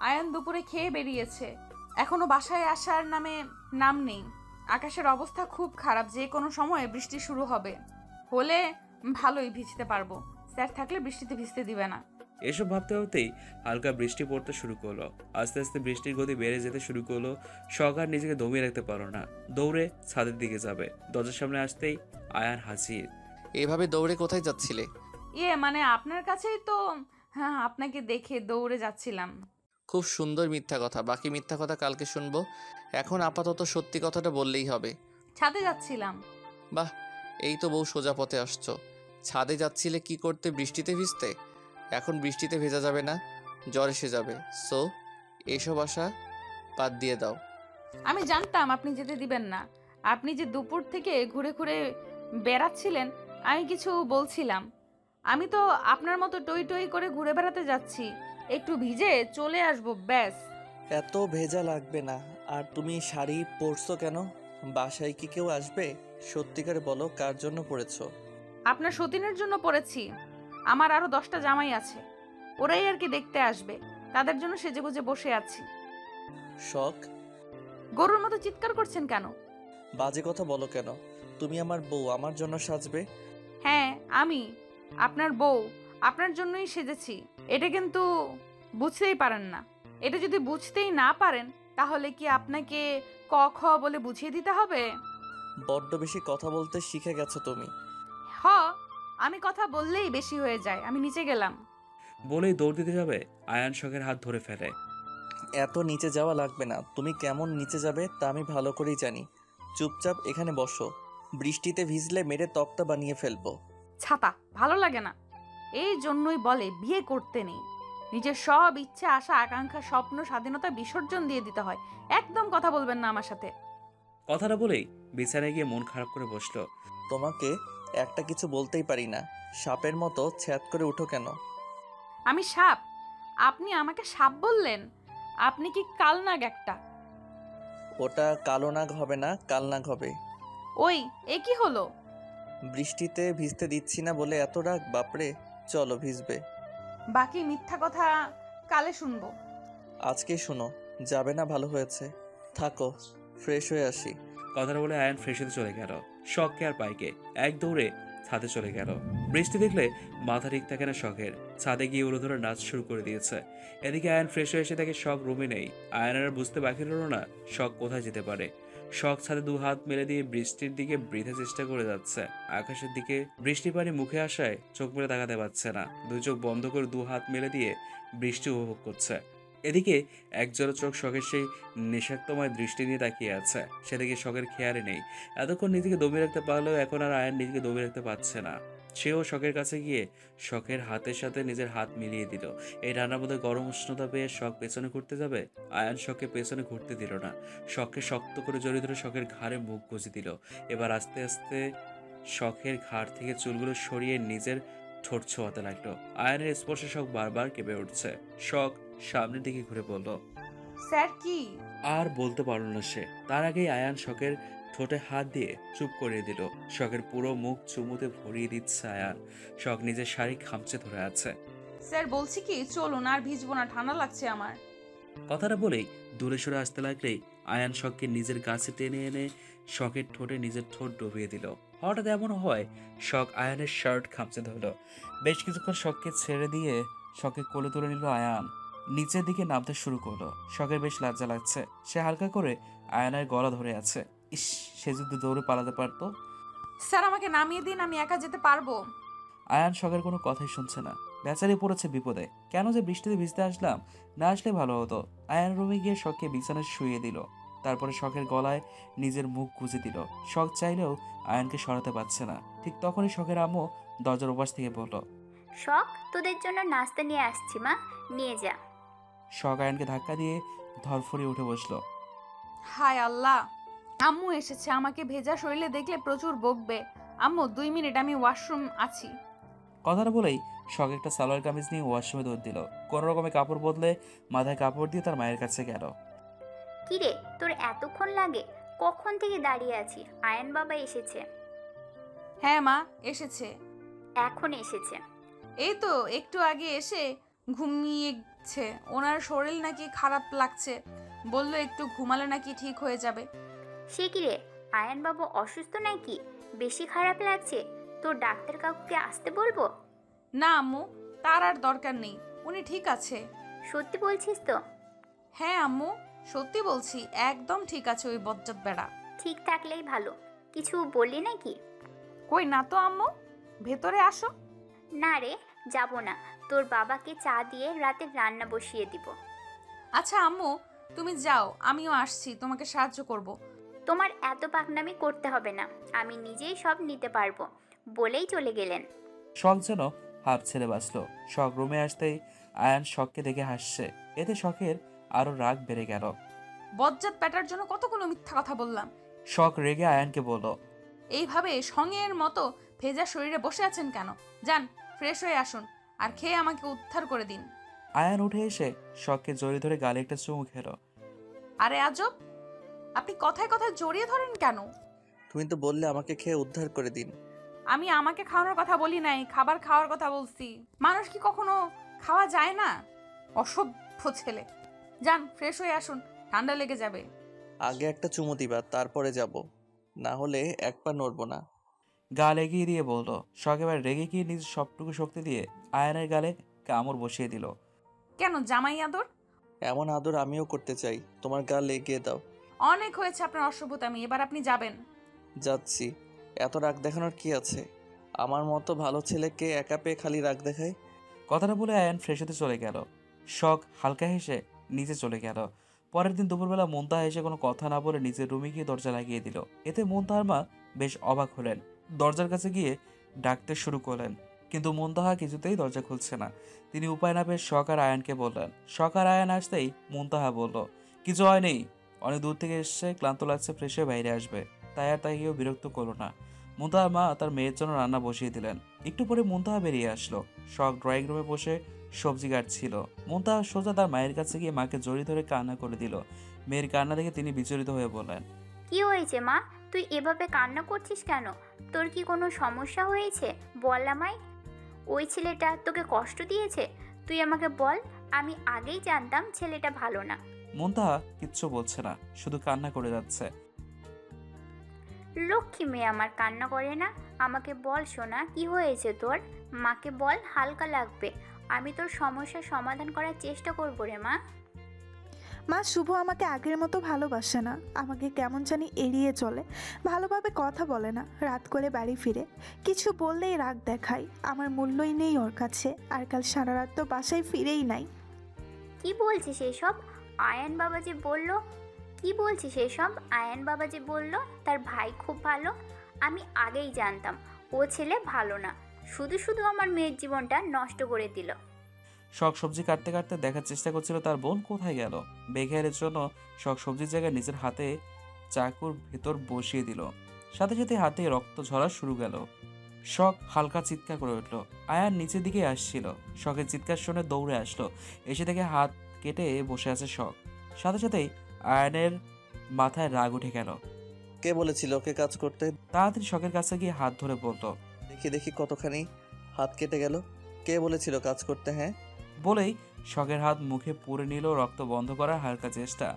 আয়ান দুপুরে খেয়ে বেরিয়েছে, এখনো বাসায় আসার নাম নেই। আকাশের অবস্থা খুব খারাপ, যে কোনো সময় বৃষ্টি শুরু হবে। হলে ভালোই ভিজতে পারবো, স্যার থাকলে বৃষ্টিতে ভিজতে দিবে না। এসব ভাবতে ভাবতেই হালকা বৃষ্টি পড়তে শুরু করলো। আস্তে আস্তে বৃষ্টির গতি বেড়ে যেতে শুরু করলো। শখ আর নিজেকে দমিয়ে রাখতে পারলো না, দৌড়ে ছাদের দিকে যাবে। দরজার সামনে আসতেই আয়ান হাসির। এভাবে দৌড়ে কোথায় যাচ্ছিলে? মানে আপনার কাছেই তো। হ্যাঁ, আপনাকে দেখে দৌড়ে যাচ্ছিলাম। খুব সুন্দর মিথ্যা কথা, বাকি মিথ্যা কথা কালকে শুনবো। এখন আপাতত সত্যি কথাটা বললেই হবে। ছাদে যাচ্ছিলাম। বাহ, এই তো বউ সোজা পথে আসছো। ছাদে যাচ্ছিলে কি করতে? বৃষ্টিতে ভিজতে? এখন বৃষ্টিতে ভেজা যাবে না, জ্বর এসে যাবে। সো এসব আশা বাদ দিয়ে দাও। আমি জানতাম আপনি যেতে দিবেন না। আপনি যে দুপুর থেকে ঘুরে ঘুরে বেড়াচ্ছিলেন, আমি কিছু বলছিলাম। আমি তো আপনার মতো টই টই করে ঘুরে বেড়াতে যাচ্ছি, একটু ভিজে চলে আসবো, ব্যাস। এত ভেজা লাগবে না। আর তুমি শাড়ি পরছো কেন? বাসায় কি কেউ আসবে? সত্যিকার বলো, কার জন্য পরেছো? আপনার সতীনের জন্য পড়েছি। আমার আরো 10টা জামাই আছে, ওরাই আর কি দেখতে আসবে, তাদের জন্য সেজেগুজে বসে আছি। শখ, গরুর মতো চিৎকার করছেন কেন? বাজে কথা বলো কেন? তুমি আমার বউ, আমার জন্য সাজবে? হ্যাঁ, আমি আপনার বউ, আপনার জন্যই সেজেছি। এটা কিন্তু বুঝতেই পারেন না। এটা যদি বুঝতেই না পারেন, তাহলে কি আপনাকে ক খ বলে বুঝিয়ে দিতে হবে? বড্ড বেশি কথা বলতে শিখে গেছো তুমি। হ, আমি কথা বললেই বেশি হয়ে যায়। আমি নিচে গেলাম। বলেই দৌড় দিতে যাবে, আয়ান শখের হাত ধরে ফেলে। এত নিচে যাওয়া লাগবে না, তুমি কেমন নিচে যাবে তা আমি ভালো করেই জানি। চুপচাপ এখানে বসো, বৃষ্টিতে ভিজলে মেরে তক্তা বানিয়ে ফেলবো। ছাতা ভালো লাগে না, এই জন্যই বলে বিয়ে করতে নেই। নিজের সব ইচ্ছা, আশা, আকাঙ্ক্ষা, স্বপ্ন, স্বাধীনতা বিসর্জন দিয়ে দিতে হয়। একদম কথা বলবেন না আমার সাথে। কথাটা বলেই বিছানায় গিয়ে মন খারাপ করে বসলো। তোমাকে একটা কিছু বলতেই পারি না, সাপের মতো ছ্যাদ করে উঠো কেন? আমি সাপ? আপনি আমাকে সাপ বললেন? আপনি কি কালনাগ একটা? ওটা কালো নাগ হবে না, কালনাগ হবে। ওই এ কি হলো? বৃষ্টিতে ভিজতে দিচ্ছি না বলে এত রাগ? বাপরে, চলো ভিজবে। বাকি মিথ্যা কথা কালে শুনবো। আজকে শুনো, যাবে না? ভালো হয়েছে, থাকো, ফ্রেশ হয়ে আসি। কথাটা বলে আয়ান ফ্রেশ হতে চলে গেল। শখকে আর পাইকে এক দৌড়ে ছাদে চলে গেল। বৃষ্টি দেখলে মাথা ঠিক থাকে না শখের। ছাদে গিয়ে উড়ো ধরে নাচ শুরু করে দিয়েছে। এদিকে আয়ান ফ্রেশ হয়ে এসে দেখে শখ রুমে নেই। আয়ানের আর বুঝতে বাকি রইল না শখ কোথায় যেতে পারে। শখ ছাদে দু হাত মেলে দিয়ে বৃষ্টির দিকে বৃথা চেষ্টা করে যাচ্ছে। আকাশের দিকে বৃষ্টি পানি মুখে আসায় চোখ মেলে তাকাতে পারছে না। দুই চোখ বন্ধ করে দু হাত মেলে দিয়ে বৃষ্টি উপভোগ করছে। এদিকে একজোড়া চোখ শখের সেই নেশাক্তময় দৃষ্টি নিয়ে তাকিয়ে আছে। সেদিকে শখের খেয়ালই নেই। এতক্ষণ নিজেকে দমিয়ে রাখতে পারলেও এখন আর আয়ান নিজেকে দমিয়ে রাখতে পারছে না। সেও শখের কাছে গিয়ে শখের হাতের সাথে নিজের হাত মিলিয়ে দিল। এই ঠান্ডার মধ্যে গরম উষ্ণতা পেয়ে শখ পেছনে ঘুরতে যাবে, আয়ান শখকে পেছনে ঘুরতে দিল না। শখকে শক্ত করে জড়িয়ে ধরে শখের ঘাড়ে মুখ গুজে দিল। এবার আস্তে আস্তে শখের ঘাড় থেকে চুলগুলো সরিয়ে নিজের ঠোঁট ছোঁয়াতে লাগলো। আয়ানের স্পর্শে শখ বারবার কেঁপে উঠছে। শখ সামনের দিকে ঘুরে বলল, স্যার কি? আর বলতে পারল না সে। তার আগেই আয়ান শখের ঠোঁটে হাত দিয়ে চুপ করিয়ে দিল। শখের পুরো মুখ চুমুতে ভরিয়ে দিচ্ছে আয়ান। শখ নিজের শাড়ি খামচে ধরে আছে। স্যার বলছি কি, চলুন, আর ভিজবো না, ঠান্ডা লাগছে আমার। কথাটা বলেই দূরে সরে আসতে লাগলেই আয়ান শখকে নিজের কাছে টেনে এনে শখের ঠোঁটে নিজের ঠোঁট ডুবিয়ে দিল। হঠাৎ এমন হয় শখ আয়ানের শার্ট খামচে ধরল। বেশ কিছুক্ষণ শখকে ছেড়ে দিয়ে শখকে কোলে তুলে নিল আয়ান। নিচের দিকে নামতে শুরু করলো। শখের বেশ লজ্জা লাগছে। সে হালকা করে আয়ানের গলা ধরে আছে। ইস, সে যদি দৌড়ে পালাতে পারতো। স্যার আমাকে নামিয়ে দিন, আমি একা যেতে পারবো। আয়ান শখের কোনো কথাই শুনছে না। বেচারি পড়েছে বিপদে। কেন যে বৃষ্টিতে ভিজতে আসলাম, না আসলে ভালো হতো। আয়ান রুমে গিয়ে শখকে বিছানায় শুইয়ে দিল। তারপরে শখের গলায় নিজের মুখ গুজে দিল। শখ চাইলেও আয়ানকে সরাতে পারছে না। ঠিক তখনই শখের আম্মু দরজার ওপাশ থেকে বলল, শখ, তোদের জন্য নাস্তা নিয়ে আসছি মা, নিয়ে যা। শখ আয়ানকে ধাক্কা দিয়ে ধরফরিয়ে উঠে বসলো। হায় আল্লাহ, আম্মু এসেছে। আমাকে ভেজা শরীরে দেখলে প্রচুর বকবে। আম্মু 2 মিনিট, আমি ওয়াশরুম আছি। কথাটা বলেই শখ একটা সালোয়ার কামিজ নিয়ে ওয়াশরুমে দৌড় দিল। কোনো রকমে কাপড় বদলে মাথায় কাপড় দিয়ে তার মায়ের কাছে গেল। কিরে, তোর এতক্ষণ লাগে? কখন থেকে দাঁড়িয়ে আছি। আয়ান বাবা এসেছে? হ্যাঁ মা, এসেছে। এখন এসেছে? এই তো একটু আগে এসে ঘুমিয়েছে। ওনার শরীর নাকি খারাপ লাগছে, বললো একটু ঘুমালে নাকি ঠিক হয়ে যাবে। সে কিরে, আয়ান বাবু অসুস্থ নাকি? বেশি খারাপ লাগছে? তোর ডাক্তার কাকুকে আসতে বলবো? না আম্মু, তার আর দরকার নেই, উনি ঠিক আছে। সত্যি বলছিস তো? হ্যাঁ আম্মু, সত্যি বলছি, একদম ঠিক আছে। ওই বজ্জাত বেড়া। ঠিক থাকলেই ভালো। কিছু বললি নাকি? কই না তো আম্মু, ভেতরে আসো। না রে, যাব না। তোর বাবাকে চা দিয়ে রাতে রান্না বসিয়ে দিব। আচ্ছা আম্মু, তুমি যাও, আমিও আসছি, তোমাকে সাহায্য করব। তোমার এত পাকনামি করতে হবে না, আমি নিজেই সব নিতে পারবো, বলেই চলে গেলেন। শখ যেন হাফ ছেড়ে বাঁচলো। শখ রুমে আসতেই আয়ান শখকে দেখে হাসছে। এতে শখের আরো রাগ বেড়ে গেল। বজ্জাত প্যাটার জন্য কতগুলো মিথ্যা কথা বললাম। শখ রেগে আয়ানকে বলল, এইভাবে সঙ্গের মতো ভেজা শরীরে বসে আছেন কেন? যান, ফ্রেশ হয়ে আসুন, আর খেয়ে আমাকে উদ্ধার করে দিন। আয়ান উঠে এসে শখকে জড়িয়ে ধরে গালে একটা চুমু খেলো। আরে আজব, আপনি কথায় কথায় জড়িয়ে ধরেন কেন? তুমি তো বললে আমাকে খেয়ে উদ্ধার করে দিন। আমি আমাকে খাওয়ানোর কথা বলি নাই, খাবার খাওয়ার কথা বলছি। মানুষ কি কখনো খাওয়া যায় না? অসভ্য ছেলে। যান, ফ্রেশ হয়ে আসুন, ঠান্ডা লেগে যাবে। আগে একটা চুমু দিবা, তারপরে যাব, না হলে এক পা নড়বো না। গাল এগিয়ে দিয়ে বলল। শখ এবার রেগে গিয়ে নিজের সবটুকু শক্তি দিয়ে আয়ানের গালে কামড় বসিয়ে দিল। কেন জামাই আদর? এমন আদর আমিও করতে চাই, তোমার গা লেগে দাও। অনেক হয়েছে আপনার অসভ্যতামি, এবার আপনি যাবেন। যাচ্ছি। এত রাগ দেখানোর কি আছে? আমার মতো ভালো ছেলেকে একা পেয়ে খালি রাগ দেখায়। কথাটা বলে আয়ান ফ্রেশ হতে চলে গেল। শখ হালকা হেসে নিচে চলে গেল। পরের দিন দুপুরবেলা মুনতাহা এসে কোনো কথা না বলে নিজের রুমে গিয়ে দরজা লাগিয়ে দিল। এতে মুনতাহার মা বেশ অবাক হলেন। দরজার কাছে গিয়ে ডাকতে শুরু করলেন, কিন্তু মুনতাহা কিছুতেই দরজা খুলছে না। তিনি উপায় না পেয়ে শখ আর আয়ানকে বললেন। শখ আর আয়ান আসতেই মুনতাহা বলল, কিছু হয়নি, অনেক দূর থেকে এসছে, ক্লান্ত লাগছে, ফ্রেশ হয়ে বাইরে আসবে। তাই আর তাকে কেউ বিরক্ত করলো না। মুনতাহার মা তার মেয়ের জন্য রান্না বসিয়ে দিলেন। একটু পরে মুনতাহা বেরিয়ে আসলো। শখ ড্রয়িং রুমে বসে সবজি কাটছিল। মুনতাহা সোজা তার মায়ের কাছে গিয়ে মাকে জড়িয়ে ধরে কান্না করে দিল। মেয়ের কান্না দেখে তিনি বিচলিত হয়ে বললেন, কি হয়েছে মা? তুই এভাবে কান্না করছিস কেন? তোর কি কোনো সমস্যা হয়েছে? বল আমায়। ওই ছেলেটা তোকে কষ্ট দিয়েছে? তুই আমাকে বল, আমি আগেই জানতাম ছেলেটা ভালো না। মুনতাহা কিচ্ছু বলছে না, শুধু কান্না করে যাচ্ছে। লক্ষ্মী মেয়ে আমার কান্না করে না। আমাকে বল সোনা, কি হয়েছে তোর? মাকে বল, হালকা লাগবে। আমি তোর সমস্যার সমাধান করার চেষ্টা করবো রে মা। মা, শুভ আমাকে আগের মতো ভালোবাসে না। আমাকে কেমন জানি এড়িয়ে চলে, ভালোভাবে কথা বলে না। রাত করে বাড়ি ফিরে কিছু বললেই রাগ দেখায়। আমার মূল্যই নেই ওর কাছে। আর কাল সারা রাত তো বাসায় ফিরেই নাই। কি বলছিস এসব? আয়ান বাবা যে বলল। কি বলছিস এসব? আয়ান বাবা যে বলল তার ভাই খুব ভালো। আমি আগেই জানতাম ও ছেলে ভালো না, শুধু শুধু আমার মেয়ের জীবনটা নষ্ট করে দিল। শখ সবজি কাটতে কাটতে দেখার চেষ্টা করছিল তার বোন কোথায় গেল। বেঘেরের জন্য শখ সবজির জায়গায় নিজের হাতে চাকুর ভেতর বসিয়ে দিল। সাথে সাথে হাতে রক্ত ঝরা শুরু গেল। শখ হালকা চিৎকার করে উঠল। আয়ান নিচের দিকে আসছিল। শখের চিৎকার শুনে দৌড়ে আসলো। এসে দেখে হাত কেটে বসে আছে শখ। সাথে সাথেই আয়ানের মাথায় রাগ উঠে গেল। কে বলেছিল ওকে কাজ করতে? তাড়াতাড়ি শখের কাছে গিয়ে হাত ধরে বলল, দেখি দেখি কতখানি হাত কেটে গেল। কে বলেছিল কাজ করতে? হ্যাঁ বলেই শখের হাত মুখে পুরে নিল। রক্ত বন্ধ করার হালকা চেষ্টা।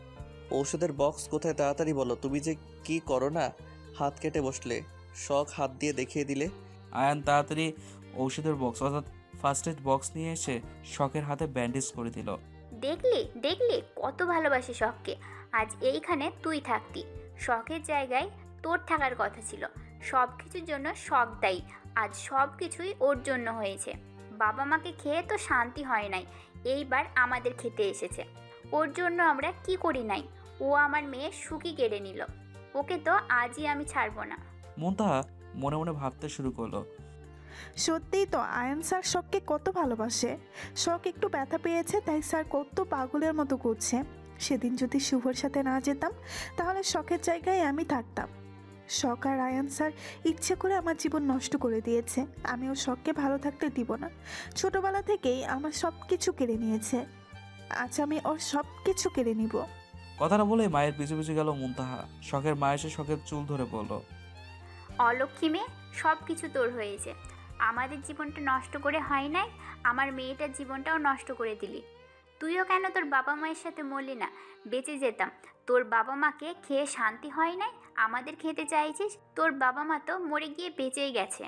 ঔষধের বক্স কোথায়? তাড়াতাড়ি বলো। তুমি যে কি করো না, হাত কেটে বসলে। শখ হাত দিয়ে দেখিয়ে দিলে। আয়ান তাড়াতাড়ি ঔষধের বক্স অর্থাৎ ফার্স্ট এড বক্স নিয়ে এসে শখের হাতে ব্যান্ডেজ করে দিল। দেখলি দেখলি কত ভালোবাসি শখকে। আজ এইখানে তুই থাকতি, শখের জায়গায় তোর থাকার কথা ছিল। সব কিছুর জন্য শখ দায়ী। আজ সব কিছুই ওর জন্য হয়েছে। বাবা মাকে খেয়ে তো শান্তি হয় নাই, এইবার আমাদের খেতে এসেছে। ওর জন্য আমরা কি করি নাই। ও আমার মেয়ে সুখী কেড়ে নিল। ওকে তো আজই আমি ছাড়বো না। মুনতাহা মনে মনে ভাবতে শুরু করলো, সত্যিই তো আয়ান স্যার শখকে কত ভালোবাসে। শখ একটু ব্যথা পেয়েছে তাই স্যার কত পাগলের মতো করছে। সেদিন যদি শুভর সাথে না যেতাম তাহলে শখের জায়গায় আমি থাকতাম। শখ আর আয়ান স্যার ইচ্ছে করে আমার জীবন নষ্ট করে দিয়েছে। আমি ও শখকে ভালো থাকতে দিব না। ছোটবেলা থেকেই আমার সব কিছু কেড়ে নিয়েছে। আজ আমি ওর সব কিছু কেড়ে নিব। কথাটা বলে মায়ের পিছু পিছু গেল মুনতাহা। শখের মা এসে শখের চুল ধরে বলল, অলক্ষ্মী মেয়ে, সব কিছু তোর হয়েছে। আমাদের জীবনটা নষ্ট করে হয় নাই, আমার মেয়েটার জীবনটাও নষ্ট করে দিলি। তুইও কেন তোর বাবা মায়ের সাথে মরলি না? বেঁচে যেতাম। তোর বাবা মাকে খেয়ে শান্তি হয় নাই, আমাদের খেতে চাইছিস। তোর বাবা মা তো মরে গিয়ে বেঁচেই গেছে।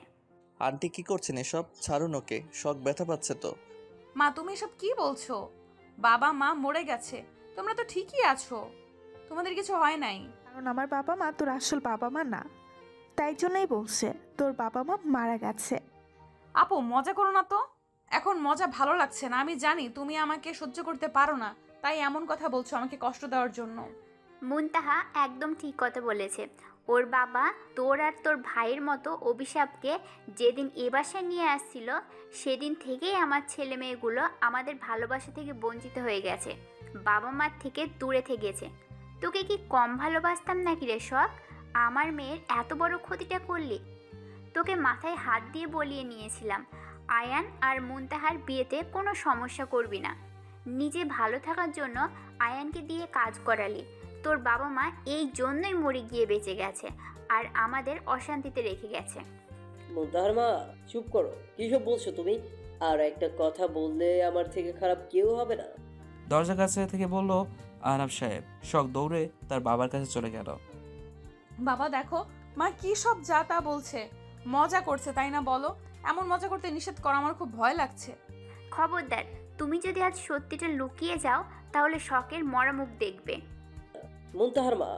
আন্টি কি করছেন এসব? ছাড়ুন ওকে, শখ ব্যথা পাচ্ছে তো। মা, তুমি এসব কি বলছো? বাবা মা মরে গেছে, তোমরা তো ঠিকই আছো, তোমাদের কিছু হয় নাই। কারণ আমার বাবা মা তোর আসল বাবা মা না, তাই জন্যই বলছে তোর বাবা মা মারা গেছে। আপু, মজা করো না তো। এখন মজা ভালো লাগছে না। আমি জানি তুমি আমাকে সহ্য করতে পারো না, তাই এমন কথা বলছো আমাকে কষ্ট দেওয়ার জন্য। মুনতাহা একদম ঠিক কথা বলেছে। ওর বাবা তোর আর তোর ভাইয়ের মতো অভিশাপকে যেদিন এ বাসায় নিয়ে আসছিল, সেদিন থেকেই আমার ছেলে মেয়েগুলো আমাদের ভালোবাসা থেকে বঞ্চিত হয়ে গেছে, বাবা মার থেকে দূরে থেকেছে। তোকে কি কম ভালোবাসতাম নাকি রে শখ? আমার মেয়ের এত বড় ক্ষতিটা করলি। তোকে মাথায় হাত দিয়ে বলিয়ে নিয়েছিলাম আয়ান আর মুনতাহার বিয়েতে কোনো সমস্যা করবি না। নিজে ভালো থাকার জন্য আয়ানকে দিয়ে কাজ করালি। তোর বাবা মা এই জন্যই মরে গিয়ে বেঁচে গেছে আর আমাদের অশান্তিতে রেখে গেছে। মুনতাহার মা, চুপ করো। কিসব বলছো তুমি? আর একটা কথা বললে আমার থেকে খারাপ কেউ হবে না। দরজার কাছে থেকে বলল আহনাব সাহেব। শখ দৌড়ে তার বাবার কাছে চলে গেল। বাবা দেখো, মা কি সব যা তা বলছে। মজা করছে তাই না বলো? এমন মজা করতে নিষেধ করা, আমার খুব ভয় লাগছে। খবরদার, তুমি যদি আজ সত্যিটা লুকিয়ে যাও তাহলে শখের মরা মুখ দেখবে। মুনতাহার মা।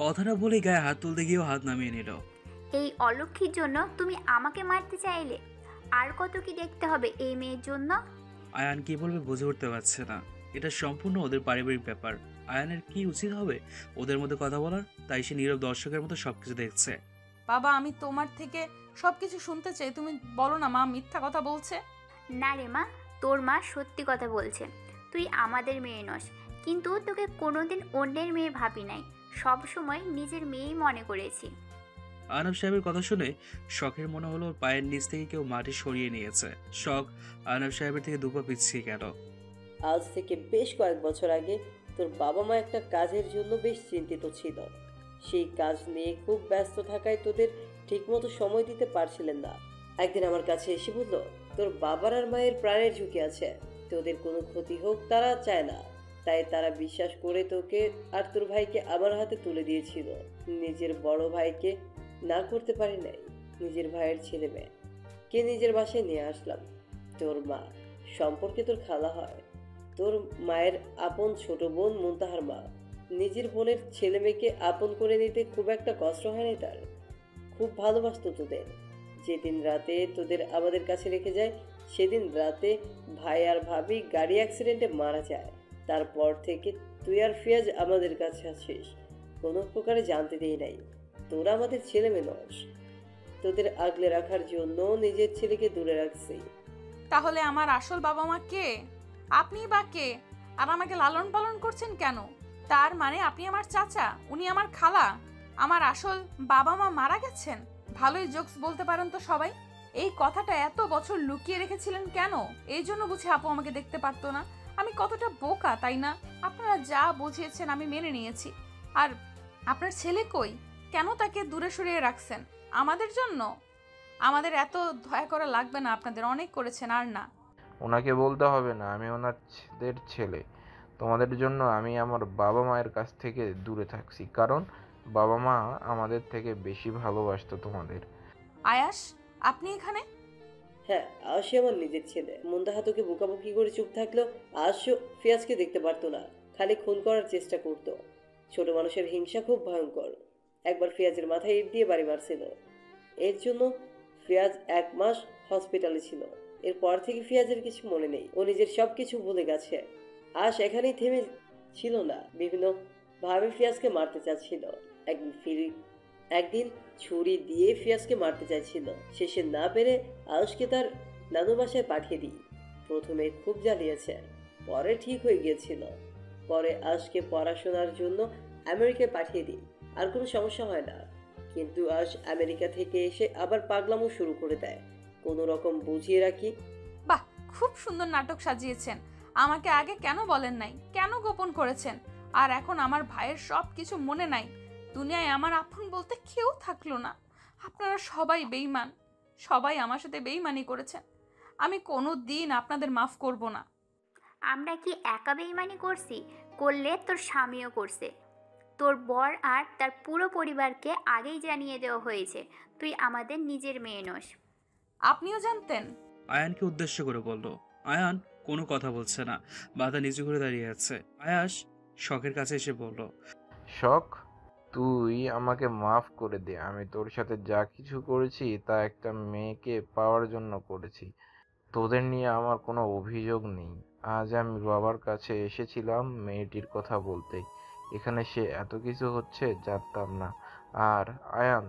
কথাটা বলে গায়ে হাত তুলতে গিয়েও হাত নামিয়ে নিল। এই অলক্ষীর জন্য তুমি আমাকে মারতে চাইলে? আর কত কি দেখতে হবে এই মেয়ের জন্য? আয়ান কি বলবে বুঝে উঠতে পারছে না। এটা সম্পূর্ণ ওদের পারিবারিক ব্যাপার। আয়ানের কি উচিত হবে ওদের মধ্যে কথা বলার? তাই সে নীরব দর্শকের মতো সবকিছু দেখছে। বাবা, আমি তোমার থেকে সবকিছু শুনতে চাই, তুমি বলো না মা মিথ্যা কথা বলছে। না রে মা, তোর মা সত্যি কথা বলছে। তুই আমাদের মেয়ে নস, কিন্তু তোকে কোনোদিন অন্যের মেয়ে ভাবি নাই, সব সময় নিজের মেয়েই মনে করেছি। আহনাব সাহেবের কথা শুনে শখের মনে হলো ওর পায়ের নিচ থেকে কেউ মাটি সরিয়ে নিয়েছে। শখ আহনাব সাহেবের থেকে দুপা পিছিয়ে গেল। আজ থেকে বেশ কয়েক বছর আগে তোর বাবা মা একটা কাজের জন্য বেশ চিন্তিত ছিল। সেই কাজ নিয়ে খুব ব্যস্ত থাকায় তোদের ঠিকমতো সময় দিতে পারছিলেন না। একদিন আমার কাছে এসে বলল, তোর বাবার আর মায়ের প্রাণের ঝুঁকি আছে, তোদের কোনো ক্ষতি হোক তারা চায় না, তাই তারা বিশ্বাস করে তোকে আর তোর ভাইকে আমার হাতে তুলে দিয়েছিল। নিজের বড় ভাইকে না করতে পারি নাই, নিজের ভাইয়ের ছেলে মেয়ে কে নিজের বাসায় নিয়ে আসলাম। তোর মা সম্পর্কে তোর খালা হয়, তোর মায়ের আপন ছোট বোন মুনতাহার মা। নিজের বোনের ছেলে মেয়েকে আপন করে নিতে খুব একটা কষ্ট হয়নি তার, খুব ভালোবাসতো তোদের। যেদিন রাতে তোদের আমাদের কাছে রেখে যায়, সেদিন রাতে ভাই আর ভাবি গাড়ি অ্যাক্সিডেন্টে মারা যায়। তারপর থেকে তুই আর ফিয়াজ আমাদের কাছে আছিস, কোনো প্রকারে জানতে দেই নাই তোরা আমাদের ছেলে মেয়ে নস। তোদের আগলে রাখার জন্য নিজের ছেলেকে দূরে রাখছি। তাহলে আমার আসল বাবা মা কে? আপনি বা কে? আর আমাকে লালন পালন করছেন কেন? তার মানে আপনি আমার চাচা, উনি আমার খালা। আমার আসল বাবা মা মারা গেছেন? ভালোই জোকস বলতে পারেন তো সবাই। এই কথাটা এত বছর লুকিয়ে রেখেছিলেন কেন? এই জন্য বুঝি আপু আমাকে দেখতে পারতো না? আমি কতটা বোকা, তাই না? আপনারা যা বুঝিয়েছেন আমি মেনে নিয়েছি। আর আপনার ছেলে কই? কেন তাকে দূরে সরিয়ে রাখছেন? আমাদের জন্য? আমাদের এত দয়া করা লাগবে না, আপনাদের অনেক করেছেন, আর না। ওনাকে বলতে হবে না আমি ওনাদের ছেলে। তোমাদের জন্য আমি আমার বাবা মায়ের কাছ থেকে দূরে থাকছি, কারণ বাবা মা আমাদের থেকে বেশি ভালোবাসতো তোমাদের। আয়াস, আপনি এখানে? হ্যাঁ, আশি আমার নিজের ছেলে। মুন্তাহা তোকে বোকাবুকি করে চুপ থাকলো। আশও ফিয়াজকে দেখতে পারতো না, খালি খুন করার চেষ্টা করত। ছোট মানুষের হিংসা খুব ভয়ঙ্কর। একবার ফিয়াজের মাথায় ইট দিয়ে বাড়ি মারছিল। এর জন্য ফিয়াজ 1 মাস হসপিটালে ছিল। এরপর থেকে ফিয়াজের কিছু মনে নেই, ও নিজের সব কিছু ভুলে গেছে। আশ এখানেই থেমে ছিল না, বিভিন্ন ভাবে ফিয়াজকে মারতে চাচ্ছিল। একদিন ছুরি দিয়ে ফিয়াজকে মারতে চাইছিল। শেষে না পেরে আশকে তার নানু বাসায় পাঠিয়ে দিই। প্রথমে খুব জ্বালিয়েছে, পরে ঠিক হয়ে গিয়েছিল। পরে আশকে পড়াশোনার জন্য আমেরিকায় পাঠিয়ে দিই, আর কোনো সমস্যা হয় না। কিন্তু আজ আমেরিকা থেকে এসে আবার পাগলামো শুরু করে দেয়। কোনো রকম বুঝিয়ে রাখি। বাহ, খুব সুন্দর নাটক সাজিয়েছেন। আমাকে আগে কেন বলেন নাই? কেন গোপন করেছেন? আর এখন আমার ভাইয়ের সব কিছু মনে নাই। দুনিয়ায় আমার আপন বলতে কেউ থাকলো না। আপনারা সবাই বেঈমান, সবাই আমার সাথে বেঈমানি করেছেন। আমি কোনো দিন আপনাদের মাফ করব না। আমরা কি একা বেইমানি করছি? করলে তোর স্বামীও করছে। তোর বর আর তার পুরো পরিবারকে আগেই জানিয়ে দেওয়া হয়েছে তুই আমাদের নিজের মেয়ে নস। আপনিও জানতেন? আয়ানকে উদ্দেশ্য করে বলল। আয়ান কোনো কথা বলছে না, মাথা নিচু করে দাঁড়িয়ে আছে। আয়াস শখের কাছে এসে বলল, শখ, তুই আমাকে মাফ করে দে। আমি তোর সাথে যা কিছু করেছি তা একটা মেয়েকে পাওয়ার জন্য করেছি। তোদের নিয়ে আমার কোনো অভিযোগ নেই। আজ আমি বাবার কাছে এসেছিলাম মেয়েটির কথা বলতে। এখানে সে এত কিছু হচ্ছে জানতাম না। আর আয়ান,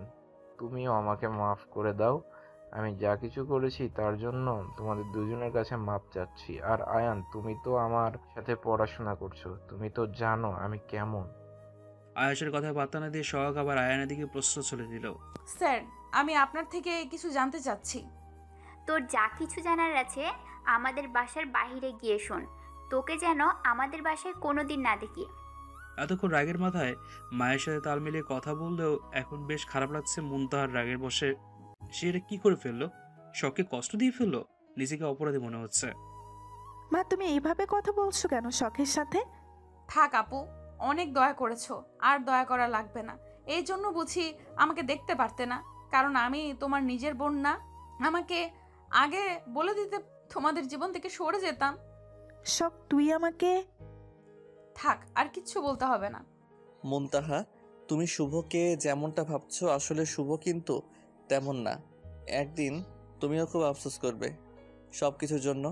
তুমিও আমাকে মাফ করে দাও। আমি যা কিছু করেছি তার জন্য তোমাদের দুজনের কাছে মাপ চাচ্ছি। আর আয়ান, তুমি তো আমার সাথে পড়াশোনা করছো, তুমি তো জানো আমি কেমন। আয়াসের কথায় পাত্তা না দিয়ে শখ আবার আয়ানের দিকে প্রশ্ন চলে দিল। স্যার, আমি আপনার থেকে কিছু জানতে চাচ্ছি। তোর যা কিছু জানার আছে আমাদের বাসার বাইরে গিয়ে শোন। তোকে যেন আমাদের বাসায় কোনোদিন না দেখি। এতক্ষণ রাগের মাথায় মায়ের সাথে তাল মিলিয়ে কথা বললেও এখন বেশ খারাপ লাগছে মুনতাহার রাগের বসে। সে এটা কি করে ফেললো? শখকে কষ্ট দিয়ে ফেললো? নিজেকে অপরাধী মনে হচ্ছে। মা, তুমি এইভাবে কথা বলছো কেন শখের সাথে? থাক আপু, অনেক দয়া করেছো, আর দয়া করা লাগবে না। এই জন্য বুঝি আমাকে দেখতে পারতে না, কারণ আমি তোমার নিজের বোন না? আমাকে আগে বলে দিতে তোমাদের জীবন থেকে সরে যেতাম। শখ, তুই আমাকে... থাক, আর কিচ্ছু বলতে হবে না। মুনতাহা, তুমি শুভকে যেমনটা ভাবছো আসলে শুভ কিন্তু তেমন না। একদিন তুমিও খুব আফসোস করবে সব কিছুর জন্য।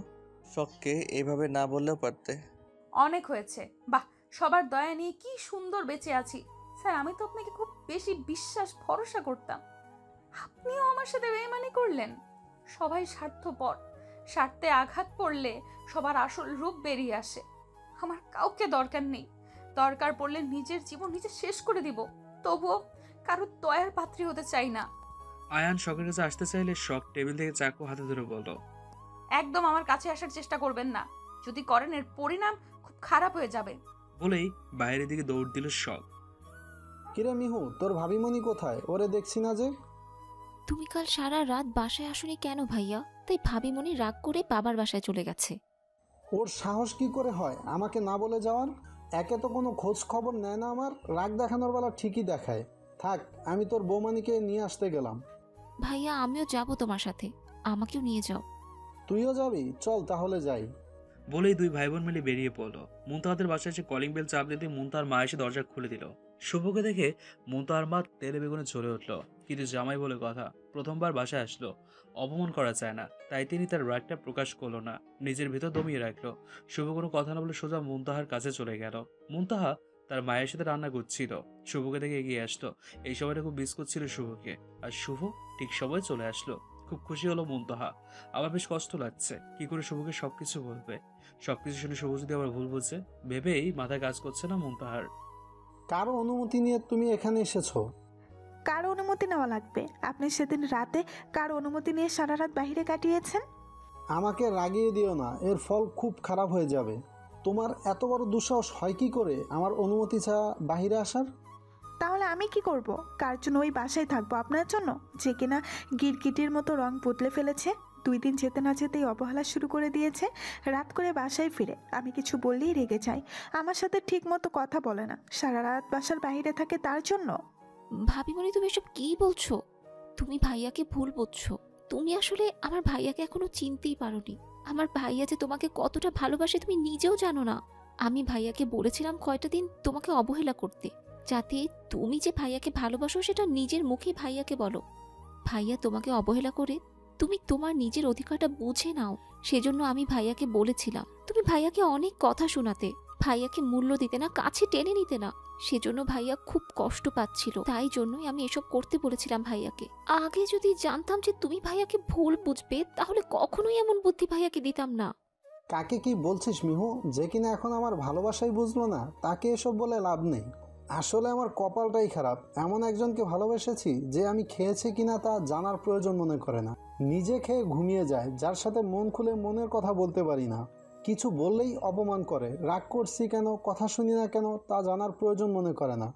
শখকে এইভাবে না বললেও পারতে। অনেক হয়েছে। বাহ, সবার দয়া নিয়ে কি সুন্দর বেঁচে আছি। স্যার, আমি তো আপনাকে খুব বেশি বিশ্বাস ভরসা করতাম, আপনিও আমার সাথে বেইমানি করলেন। সবাই স্বার্থপর, স্বার্থে আঘাত পড়লে সবার আসল রূপ বেরিয়ে আসে। আমার কাউকে দরকার নেই, দরকার পড়লে নিজের জীবন নিজে শেষ করে দিব, তবুও কারো দয়ার পাত্রী হতে চাই না। আয়ান শখের কাছে আসতে চাইলে শখ টেবিল থেকে চাকু হাতে ধরে বলল, একদম আমার কাছে আসার চেষ্টা করবেন না, যদি করেন এর পরিণাম খুব খারাপ হয়ে যাবে। বলেই বাইরের দিকে দৌড় দিল শখ। কিরে মিহু, তোর ভাবিমণি কোথায়? ওরে দেখছি না যে। তুমি কাল সারা রাত বাসায় আসোনি কেন ভাইয়া? তাই ভাবিমণি রাগ করে বাবার বাসায় চলে গেছে। ওর সাহস কি করে হয় আমাকে না বলে যাওয়ার? একে তো কোনো খোঁজ খবর নেয় না, আমার রাগ দেখানোর বেলা ঠিকই দেখায়। থাক, আমি তোর বৌমানিকে নিয়ে আসতে গেলাম। ভাইয়া আমিও যাব তোমার সাথে, আমাকেও নিয়ে যাও। তুইও যাবি? চল তাহলে যাই। বলেই দুই ভাই বোন মিলে বেরিয়ে পড়লো। মুনতাহাদের বাসায় এসে কলিং বেল চাপ দিতে মুনতাহার মা এসে দরজা খুলে দিল। শুভকে দেখে মুনতাহার মা তেলে বেগুনে চলে উঠলো। কিন্তু জামাই বলে কথা, প্রথমবার বাসায় আসলো, অপমান করা চায় না, তাই তিনি তার রাগটা প্রকাশ করলো না, নিজের ভিতর দমিয়ে রাখলো। শুভ কোনো কথা না বলে সোজা মুনতাহার কাছে চলে গেল। মুনতাহা তার মায়ের সাথে রান্না করছিল, শুভকে দেখে এগিয়ে আসলো। এই সময়টা খুব মিস করছিল শুভকে, আর শুভ ঠিক সময় চলে আসলো। খুব খুশি হলো মুনতাহা, আবার বেশ কষ্ট লাগছে, কি করে শুভকে সবকিছু বলবে। সবকিছু শুনে শুভ যদি আবার ভুল বলছে ভেবেই মাথায় কাজ করছে না মুনতাহার। কারো অনুমতি নিয়ে তুমি এখানে এসেছো? কারো অনুমতি নেওয়া লাগবে? আপনি সেদিন রাতে কারো অনুমতি নিয়ে সারা রাত বাইরে কাটিয়েছেন। আমাকে রাগিয়ে দিও না, এর ফল খুব খারাপ হয়ে যাবে। তোমার এত বড় দুঃসাহস হয় কি করে আমার অনুমতি ছাড়া বাইরে আসার? তাহলে আমি কি করব? কার জন্য ওই বাসায় থাকবো? আপনার জন্য, যে কিনা গিরগিটির মতো রং বদলে ফেলেছে, 2 দিন যেতে না যেতেই অবহেলা শুরু করে দিয়েছে। রাত করে বাসায় ফিরে আমি কিছু বললেই রেগে যায়, আমার সাথে ঠিক মতো কথা বলে না, সারা রাত বাসার বাইরে থাকে তার জন্য। ভাবিমণি তুমি এসব কি বলছো? তুমি ভাইয়াকে ভুল বুঝছো। তুমি আসলে আমার ভাইয়াকে এখনো চিনতেই পারোনি। আমার ভাইয়া যে তোমাকে কতটা ভালোবাসে তুমি নিজেও জানো না। আমি ভাইয়াকে বলেছিলাম কয়টা দিন তোমাকে অবহেলা করতে, যাতে তুমি যে ভাইয়াকে ভালোবাসো সেটা নিজের মুখে ভাইয়াকে বলো। ভাইয়া তোমাকে অবহেলা করে তুমি তোমার নিজের অধিকারটা বুঝে নাও, সেজন্য আমি ভাইয়াকে বলেছিলাম। তুমি ভাইয়াকে অনেক কথা শোনাতে, ভাইয়াকে মূল্য দিতে না, কাছে টেনে নিতে না, সেজন্য ভাইয়া খুব কষ্ট পাচ্ছিল। তাই জন্যই আমি এসব করতে বলেছিলাম ভাইয়াকে। আগে যদি জানতাম যে তুমি ভাইয়াকে ভুল বুঝবে তাহলে কখনোই এমন বুদ্ধি ভাইয়াকে দিতাম না। কাকে কি বলছিস মিহু? যে কিনা এখন আমার ভালোবাসাই বুঝলো না, তাকে এসব বলে লাভ নেই। আসলে আমার কপালটাই খারাপ, এমন একজনকে ভালোবেসেছি যে আমি খেয়েছি কিনা তা জানার প্রয়োজন মনে করে না, নিজে খেয়ে ঘুমিয়ে যায়, যার সাথে মন খুলে মনের কথা বলতে পারি না, কিছু বললেই অপমান করে, রাগ করছি কেন, কথা শুনি না কেন তা জানার প্রয়োজন মনে করে না।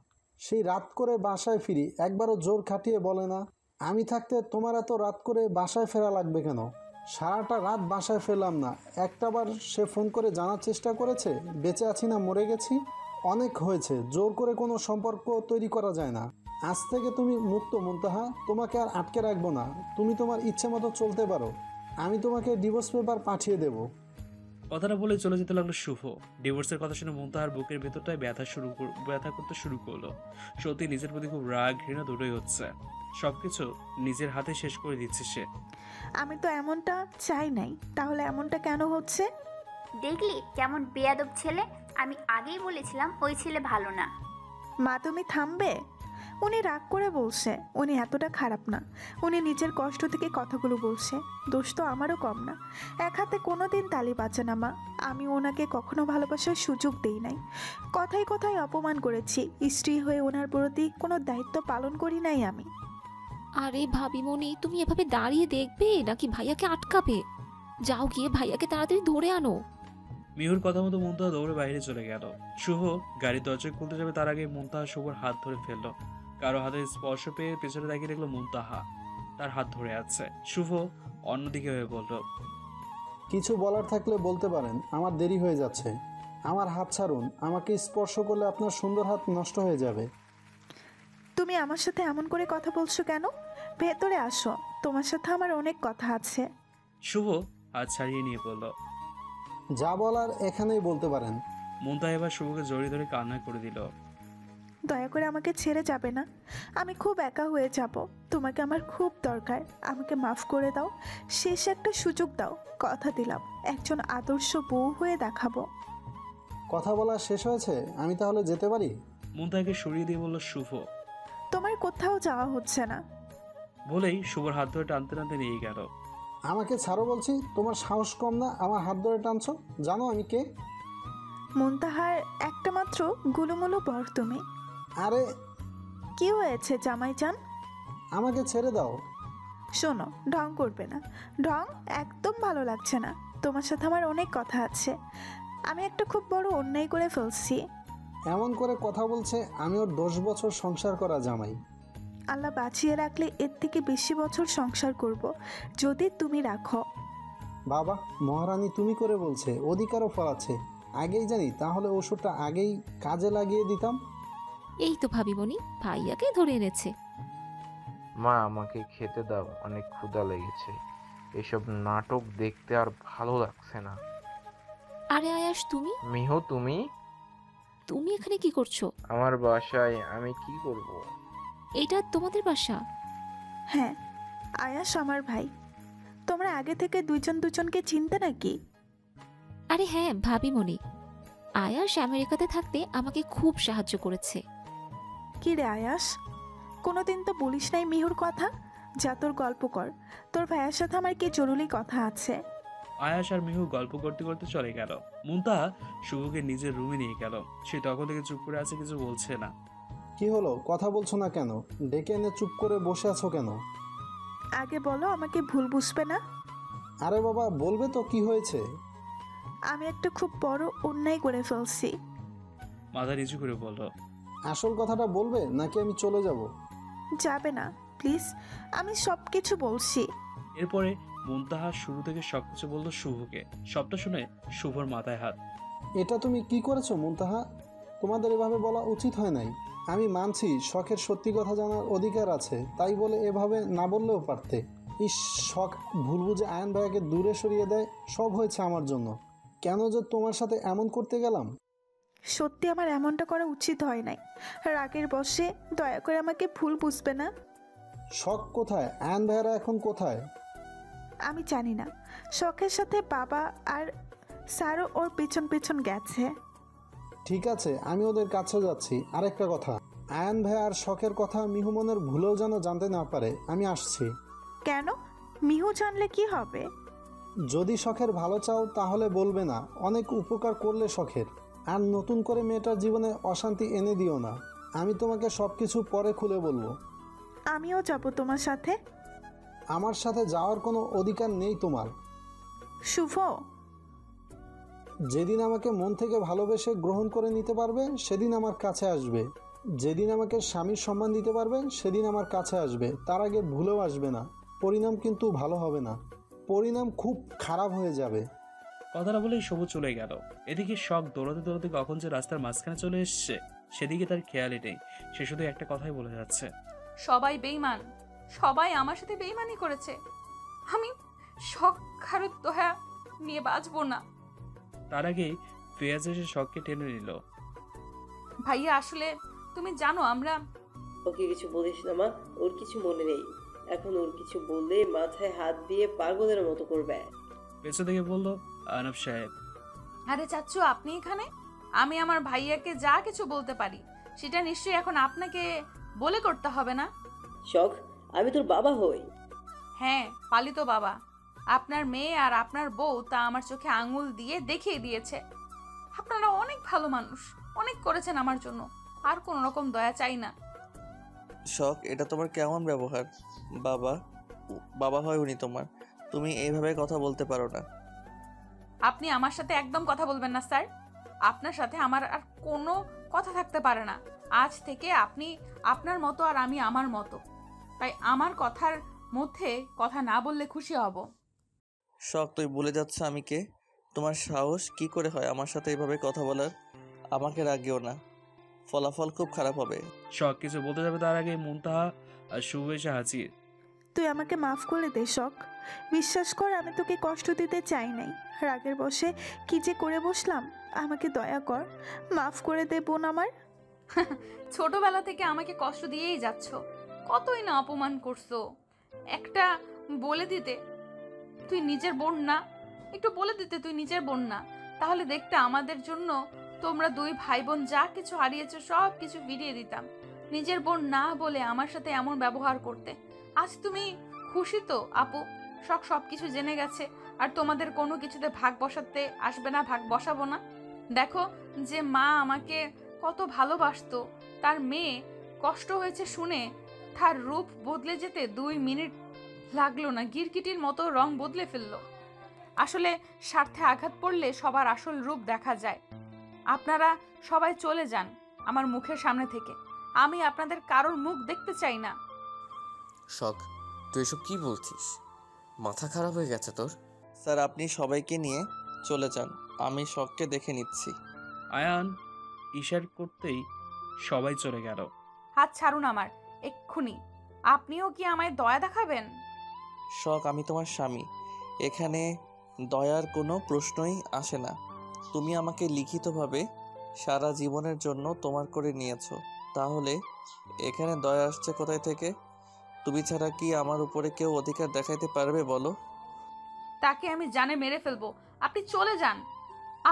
সেই রাত করে বাসায় ফিরি, একবারও জোর খাটিয়ে বলে না আমি থাকতে তোমার এত রাত করে বাসায় ফেরা লাগবে কেন। সারাটা রাত বাসায় ফেরলাম না, একটাবার সে ফোন করে জানার চেষ্টা করেছে বেঁচে আছি না মরে গেছি? অনেক হয়েছে, জোর করে কোনো সম্পর্ক তৈরি করা যায় না। আজ থেকে তুমি মুক্ত মুনতাহা, তোমাকে আর আটকে রাখবো না, তুমি তোমার ইচ্ছে মতো চলতে পারো, আমি তোমাকে ডিভোর্স পেপার পাঠিয়ে দেব। কথাটা বলে চলে যেতে লাগলো শুভ। ডিভোর্সের কথা শুনে মুনতাহার বুকের ভেতরটায় ব্যথা করতে শুরু করলো। সত্যি নিজের প্রতি খুব রাগ ঘৃণা দুটোই হচ্ছে, সবকিছু নিজের হাতে শেষ করে দিচ্ছে সে। আমি তো এমনটা চাই নাই, তাহলে এমনটা কেন হচ্ছে? দেখলি কেমন বেয়াদব ছেলে? আমি আগেই বলেছিলাম ওই ছেলে ভালো না। মা তুমি থামবে? উনি রাগ করে বলছে, উনি এতটা খারাপ না, উনি নিজের কষ্ট থেকে কথাগুলো বলছে, দোষ তো আমারও কম না। এক হাতে কোনো দিন তালি বাজে না মা, আমি ওনাকে কখনো ভালোবাসার সুযোগ দেই নাই, কথায় কথায় অপমান করেছি, স্ত্রী হয়ে ওনার প্রতি কোনো দায়িত্ব পালন করি নাই আমি। আরে ভাবিমণি তুমি এভাবে দাঁড়িয়ে দেখবে নাকি ভাইয়াকে আটকাবে? যাও গিয়ে ভাইয়াকে তাড়াতাড়ি ধরে আনো। মিহুর কথা মতো মুনতাহা দৌড়ে বাইরে চলে গেল। শুভ গাড়ির দরজা খুলতে যাবে তার আগে মুনতাহা শুভর হাত ধরে ফেললো। কারো হাতে স্পর্শ পেয়ে পেছনে তাকিয়ে দেখলো মুনতাহা তার হাত ধরে আছে। শুভ অন্যদিকে হয়ে বলল, কিছু বলার থাকলে বলতে পারেন, আমার দেরি হয়ে যাচ্ছে। আমার হাত ছাড়ুন, আমাকে স্পর্শ করলে আপনার সুন্দর হাত নষ্ট হয়ে যাবে। তুমি আমার সাথে এমন করে কথা বলছো কেন? ভেতরে আসো, তোমার সাথে আমার অনেক কথা আছে। শুভ হাত ছাড়িয়ে নিয়ে বলল, যা বলার এখানেই বলতে পারেন। মুনতাহা এবার শুভকে জড়িয়ে ধরে কান্না করে দিল। দয়া করে আমাকে ছেড়ে যাবে না। আমি খুব একা হয়ে যাব। তোমাকে আমার খুব দরকার। আমাকে মাফ করে দাও। শেষ একটা সুযোগ দাও। কথা দিলাম একজন আদর্শ বউ হয়ে দেখাবো। কথা বলা শেষ হয়েছে, আমি তাহলে যেতে পারি? মুনতাহাকে সরিয়ে দিয়ে বলল শুভ। তোমার কোথাও যাওয়া হচ্ছে না। বলেই শুভর হাত ধরে টানতে টানতে নিয়ে গেল। আমাকে ছাড়ো বলছি, তোমার সাহস কম না আমার হাত ধরে টানছো? জানো আমি কে? মুনতাহার একটা মাত্র গুলুমুলু বর তুমি। আরে কি হয়েছে জামাইজান? আমাকে ছেড়ে দাও। শোনো, ঢং করবে না। ঢং একদম ভালো লাগছে না। তোমার সাথে আমার অনেক কথা আছে। আমি একটা খুব বড় অন্যায় করে ফেলছি। এমন করে কথা বলছে আমি ওর 10 বছর সংসার করা জামাই। আল্লাহ বাঁচিয়ে রাখলে এর থেকে বেশি বছর সংসার করব, যদি তুমি রাখো। বাবা, মহারানী তুমি করে বলছে, অধিকারও ফলাচ্ছে। আগেই জানি তাহলে ওষুধটা আগেই কাজে লাগিয়ে দিতাম। এই তো ভাবিমণি ভাইয়াকে ধরে এনেছে। মা আমাকে খেতে দাও, অনেক ক্ষুধা লেগেছে। এসব নাটক দেখতে আর ভালো লাগছে না। আরে আয়াস তুমি মিহু তুমি তুমি এখানে কি করছো? আমার বাসায় আমি কি করব? এটা তোমাদের বাসা? হ্যাঁ, আয়াস আমার ভাই। তোমরা আগে থেকে দুজন দুজনকে চিনতে নাকি? আরে হ্যাঁ ভাবিমণি, আয়াস আমেরিকাতে থাকতে আমাকে খুব সাহায্য করেছে। কি রে আয়াস, কোনোদিন তো বলিস নাই মিহুর কথা। যা তোর গল্প কর। তোর ভাইয়ের সাথে আমার কি জরুরি কথা আছে। আয়াস আর মিহু গল্প করতে করতে চলে গেল। মুনতাহা শুভকে নিজের রুমে নিয়ে গেল। সে তখন থেকে চুপ করে আছে, কিছু বলছে না। কি হলো, কথা বলছো না কেন? ডেকে এনে চুপ করে বসে আছো কেন? আগে বলো, আমাকে ভুল বুঝবে না। আরে বাবা, বলবে তো কি হয়েছে। আমি একটা খুব বড় অন্যায় করে ফেলছি। মাথা নিচু করে বলল। আসল কথাটা বলবে নাকি আমি চলে যাব? যাবে না প্লিজ, আমি সব কিছু বলছি। এরপরে মুনতাহা শুরু থেকে সবকিছু বলল শুভকে। সবটা শুনে শুভর মাথায় হাত। এটা তুমি কি করেছো মুনতাহা? তোমাদের এভাবে বলা উচিত হয় নাই। আমি মানছি শখের সত্যি কথা জানার অধিকার আছে, তাই বলে এভাবে না বললেও পারতে। ইস, শখ ভুল বুঝে আয়ন ভাইয়াকে দূরে সরিয়ে দেয়। সব হয়েছে আমার জন্য। কেন যে তোমার সাথে এমন করতে গেলাম? সত্যি আমার এমনটা করা উচিত হয় নাই। রাগের বশে দয়া করে আমাকে ভুল বুঝবে না। শখ কোথায়? আয়ন ভাইয়ারা এখন কোথায়? আমি জানি না। শখের সাথে বাবা আর স্যারও ওর পেছন পেছন গেছে। ঠিক আছে, আমি ওদের কাছে যাচ্ছি। আরেকটা কথা, আয়ন ভাই আর শখের কথা মিহু মনের ভুলেও যেন জানতে না পারে। আমি আসছি। কেন? মিহু জানলে কি হবে? যদি শখের ভালো চাও তাহলে বলবে না। অনেক উপকার করলে শখের। আর নতুন করে মেয়েটার জীবনে অশান্তি এনে দিও না। আমি তোমাকে সব কিছু পরে খুলে বলবো। আমিও যাব তোমার সাথে। আমার সাথে যাওয়ার কোনো অধিকার নেই তোমার। শুভ, যেদিন আমাকে মন থেকে ভালোবেসে গ্রহণ করে নিতে পারবে সেদিন আমার কাছে আসবে। যেদিন আমাকে স্বামীর সম্মান দিতে পারবে সেদিন আমার কাছে আসবে। তার আগে ভুলেও আসবে না। পরিণাম কিন্তু ভালো হবে না। পরিণাম খুব খারাপ হয়ে যাবে। কথাটা বলেই শুভ চলে গেল। এদিকে শখ দৌড়াতে দৌড়াতে কখন যে রাস্তার মাঝখানে চলে এসছে সেদিকে তার খেয়ালই নেই। সে শুধু একটা কথাই বলে যাচ্ছে, সবাই বেইমান। সবাই আমার সাথে বেইমানি করেছে। আমি শখ খারুত দোহা নিয়ে বাঁচবো না। তার আগেই ফেয়াজ এসে শখকে টেনে নিল। ভাইয়া, আসলে তুমি জানো আমরা। ওকে কিছু বলিস না মা, ওর কিছু মনে নেই। এখন ওর কিছু বললে মাথায় হাত দিয়ে পাগলের মতো করবে। পেছন থেকে বলল আনব সাহেব। আরে চাচ্চু, আপনি এখানে? আমি আমার ভাইয়াকে যা কিছু বলতে পারি সেটা নিশ্চয়ই এখন আপনাকে বলে করতে হবে না? শখ, আমি তোর বাবা হই। হ্যাঁ, পালিত বাবা। আপনার মেয়ে আর আপনার বউ তা আমার চোখে আঙুল দিয়ে দেখিয়ে দিয়েছে। আপনারা অনেক ভালো মানুষ, অনেক করেছেন আমার জন্য। আর কোনো রকম দয়া চাই না। শখ, এটা তোমার কেমন ব্যবহার? বাবা হয় উনি তোমার। তুমি এইভাবে কথা বলতে পারো না। আপনি আমার সাথে একদম কথা বলবেন না স্যার। আপনার সাথে আমার আর কোনো কথা থাকতে পারে না। আজ থেকে আপনি আপনার মতো আর আমি আমার মতো। তাই আমার কথার মধ্যে কথা না বললে খুশি হব। শখ, তুই ভুলে যাচ্ছ আমি কে? তোমার সাহস কি করে হয় আমার সাথে এইভাবে কথা বলার? আমাকে রাগিও না, ফলাফল খুব খারাপ হবে। শখ কিছু বলতে যাবে তার আগে মুনতাহা আর শুভ এসে হাজির। তুই আমাকে মাফ করে দে শখ। বিশ্বাস কর, আমি তোকে কষ্ট দিতে চাই নাই। রাগের বশে কি যে করে বসলাম। আমাকে দয়া কর, মাফ করে দে বোন আমার। ছোটবেলা থেকে আমাকে কষ্ট দিয়েই যাচ্ছ, কতই না অপমান করছো। একটা বলে দিতে তুই নিজের বোন না, একটু বলে দিতে তুই নিজের বোন না, তাহলে দেখতে আমাদের জন্য তোমরা দুই ভাই বোন যা কিছু হারিয়েছো সব কিছু ফিরিয়ে দিতাম। নিজের বোন না বলে আমার সাথে এমন ব্যবহার করতে। আজ তুমি খুশি তো আপু? সব কিছু জেনে গেছে, আর তোমাদের কোনো কিছুতে ভাগ বসাতে আসবে না, ভাগ বসাবো না। দেখো যে মা আমাকে কত ভালোবাসতো, তার মেয়ে কষ্ট হয়েছে শুনে তার রূপ বদলে যেতে 2 মিনিট লাগলো না, গিরগিটির মতো রং বদলে ফেললো। আসলে স্বার্থে আঘাত পড়লে সবার আসল রূপ দেখা যায়। আপনারা সবাই চলে যান আমার মুখের সামনে থেকে, আমি আপনাদের কারোর মুখ দেখতে চাই না। শখ, তুই এসব কি বলছিস? মাথা খারাপ হয়ে গেছে তোর? স্যার, আপনি সবাইকে নিয়ে চলে যান, আমি শখকে দেখে নিচ্ছি। আয়ান ইশারা করতেই সবাই চলে গেল। হাত ছাড়ুন আমার এক্ষুনি। আপনিও কি আমায় দয়া দেখাবেন? শখ, আমি তোমার স্বামী, এখানে দয়ার কোনো প্রশ্নই আসে না। তুমি আমাকে লিখিতভাবে সারা জীবনের জন্য তোমার করে নিয়েছো, তাহলে এখানে দয়া আসছে কোথায় থেকে? তুমি ছাড়া কি আমার উপরে কেউ অধিকার দেখাইতে পারবে বলো? তাকে আমি জানে মেরে ফেলবো। আপনি চলে যান।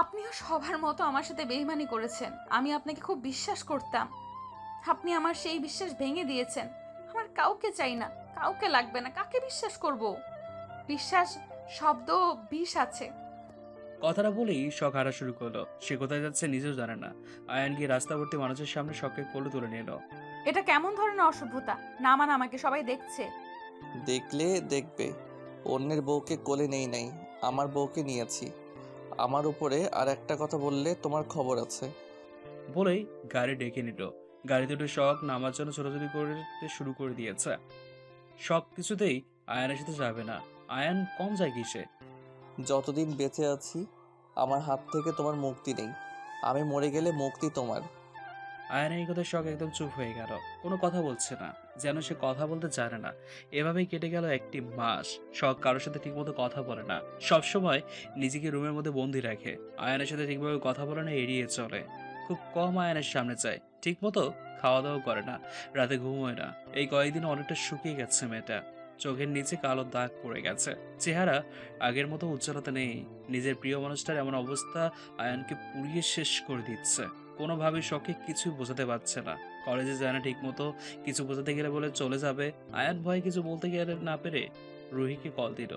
আপনিও সবার মতো আমার সাথে বেইমানি করেছেন। আমি আপনাকে খুব বিশ্বাস করতাম, আপনি আমার সেই বিশ্বাস ভেঙে দিয়েছেন। আমার কাউকে চাই না, কাউকে লাগবে না, কাকে বিশ্বাস করব? বিশ্বাস শব্দ বিষ আছে। কথাটা বলেই শখ হাঁটা শুরু করলো। সে কোথায় যাচ্ছে নিজেও জানে না। আয়ান গিয়ে রাস্তাবর্তী মানুষের সামনে শখকে কোলে তুলে নিল। এটা কেমন ধরনের অসভ্যতা? নামান আমাকে, সবাই দেখছে। দেখলে দেখবে, অন্যের বউকে কোলে নেই নাই, আমার বউকে নিয়েছি। আমার উপরে আর একটা কথা বললে তোমার খবর আছে। বলেই গাড়ি ডেকে নিল। গাড়িতে উঠে শখ নামার জন্য ছোটাছুটি করতে শুরু করে দিয়েছে। সব কিছুতেই আয়ানের সাথে যাবে না। আয়ান কম যায় কিসে? যতদিন বেঁচে আছি আমার হাত থেকে তোমার মুক্তি নেই, আমি মরে গেলে মুক্তি তোমার। আয়ানের এই কথায় শখ একদম চুপ হয়ে গেল, কোনো কথা বলছে না, যেন সে কথা বলতে জানে না। এভাবেই কেটে গেল 1 মাস। শখ কারোর সাথে ঠিকমতো কথা বলে না, সবসময় নিজেকে রুমের মধ্যে বন্দি রাখে। আয়ানের সাথে ঠিকভাবে কথা বলে না, এড়িয়ে চলে। খুব কম আয়ানের সামনে যায়, ঠিকমতো খাওয়া দাওয়া করে না, রাতে ঘুমোয় না। এই কয়েকদিন অনেকটা শুকিয়ে গেছে মেয়েটা। চোখের নিচে কালো দাগ পড়ে গেছে, চেহারা আগের মতো উজ্জ্বলতা নেই। নিজের প্রিয় মানুষটার এমন অবস্থা আয়ানকে পুড়িয়ে শেষ করে দিচ্ছে। কোনোভাবেই শখকে কিছু বোঝাতে পারছে না। কলেজে যায় না ঠিক মতো, কিছু বোঝাতে গেলে বলে চলে যাবে। আয়ান ভয়ে কিছু বলতে গেলে না পেরে রুহিকে কল দিল।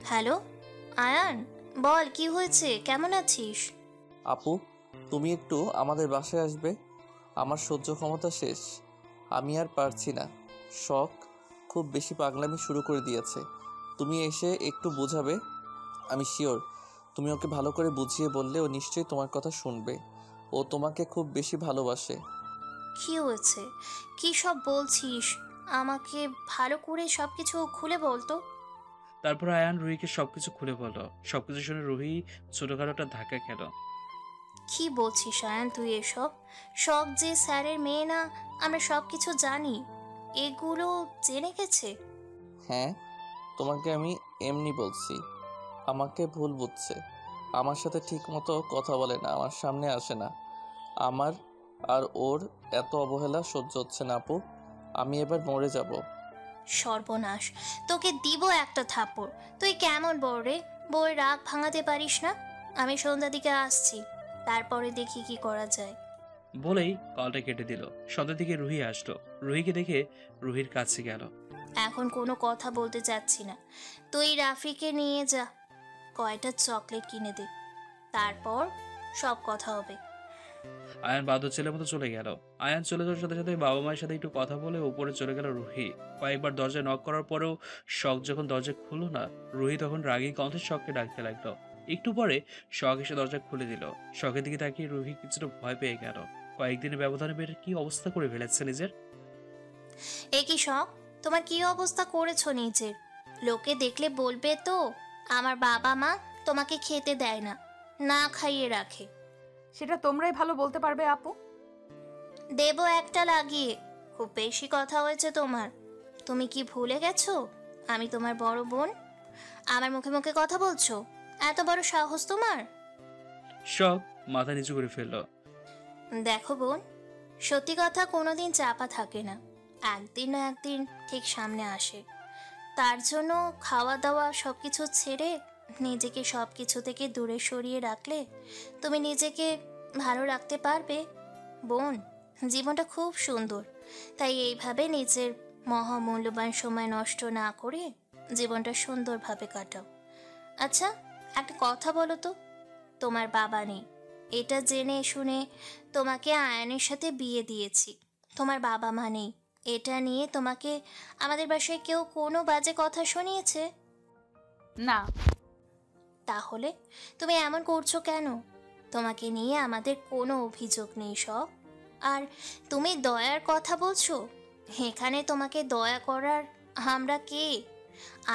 হ্যালো আয়ান, বল কি হয়েছে, কেমন আছিস? আপু, তুমি একটু আমাদের বাসায় আসবে? আমার সহ্য ক্ষমতা শেষ, আমি আর পারছি না। শখ খুব বেশি পাগলামি শুরু করে দিয়েছে, তুমি এসে একটু বোঝাবে? আমি শিওর তুমি ওকে ভালো করে বুঝিয়ে বললে ও নিশ্চয়ই তোমার কথা শুনবে। ও তোমাকে খুব বেশি ভালোবাসে। কি হয়েছে, কি সব বলছিস? আমাকে ভালো করে সবকিছু খুলে বলতো। তারপর আয়ান রুহিকে সবকিছু খুলে বলল। সবকিছু শুনে রুহি ছোটখাটো একটা ধাক্কা খেল। কি বলছিস আয়ান তুই এসব? শখ যে স্যারের মেয়ে না, আমরা সব কিছু জানি, এগুলো জেনে গেছে। হ্যাঁ, তোমাকে আমি এমনি বলছি, আমাকে ভুল বুঝছে। আমার সাথে ঠিক মতো কথা বলে না, আমার সামনে আসে না। আমার আর ওর এত অবহেলা সহ্য হচ্ছে না আপু, আমি এবার মরে যাব। সর্বনাশ, তোকে দিব একটা থাপ্পড়। তুই কেমন বড় রে, বউয়ের রাগ ভাঙাতে পারিস না? আমি সন্ধ্যা দিকে আসছি, তারপরে দেখি কি করা যায়। বলেই কলটা কেটে দিল। সন্ধ্যার দিকে রুহি আসলো। রুহিকে দেখে রুহির কাছে গেল। এখন কোনো কথা বলতে চাচ্ছি না, তুই রাফিকে নিয়ে যা, কয়টা চকলেট কিনে দে, তারপর সব কথা হবে। আয়ান বাধ্য ছেলের মতো চলে গেল। আয়ান চলে যাওয়ার সাথে সাথে বাবা মায়ের সাথে একটু কথা বলে উপরে চলে গেল রুহি। কয়েকবার দরজায় নক করার পরেও শখ যখন দরজা খুললো না, রুহি তখন রাগী কণ্ঠে শখকে ডাকতে লাগলো। একটু পরে শখ এসে দরজা খুলে দিল। শখের দিকে তাকিয়ে রুহি কিছুটা ভয় পেয়ে গেল। কয়েকদিনের ব্যবধানে মেয়েটা কি অবস্থা করে ফেলেছে নিজের। এ কি শখ, তোমার কি অবস্থা করেছো নিজের? লোকে দেখলে বলবে তো আমার বাবা মা তোমাকে খেতে দেয় না, না খাইয়ে রাখে। সেটা তোমরাই ভালো বলতে পারবে আপু। দেব একটা লাগিয়ে, খুব বেশি কথা হয়েছে তোমার। তুমি কি ভুলে গেছো আমি তোমার বড় বোন? আমার মুখে মুখে কথা বলছো, এত বড় সাহস তোমার? শখ মাথা নিচু করে ফেললো। দেখো বোন, সত্যি কথা কোনোদিন চাপা থাকে না, একদিন না একদিন ঠিক সামনে আসে। তার জন্য খাওয়া দাওয়া সব কিছু ছেড়ে নিজেকে সব কিছু থেকে দূরে সরিয়ে রাখলে তুমি নিজেকে ভালো রাখতে পারবে। বোন, জীবনটা খুব সুন্দর, তাই এইভাবে নিজের মহামূল্যবান সময় নষ্ট না করে জীবনটা সুন্দরভাবে কাটাও। আচ্ছা, একটা কথা বলো তো, তোমার বাবা নেই, এটা জেনে শুনে তোমাকে আয়ানের সাথে বিয়ে দিয়েছি, তোমার বাবা মা নেই, এটা নিয়ে তোমাকে আমাদের বাসায় কেউ কোনো বাজে কথা শুনিয়েছে? না। তাহলে তুমি এমন করছো কেন? তোমাকে নিয়ে আমাদের কোনো অভিযোগ নেই সব। আর তুমি দয়ার কথা বলছো, এখানে তোমাকে দয়া করার আমরা কে?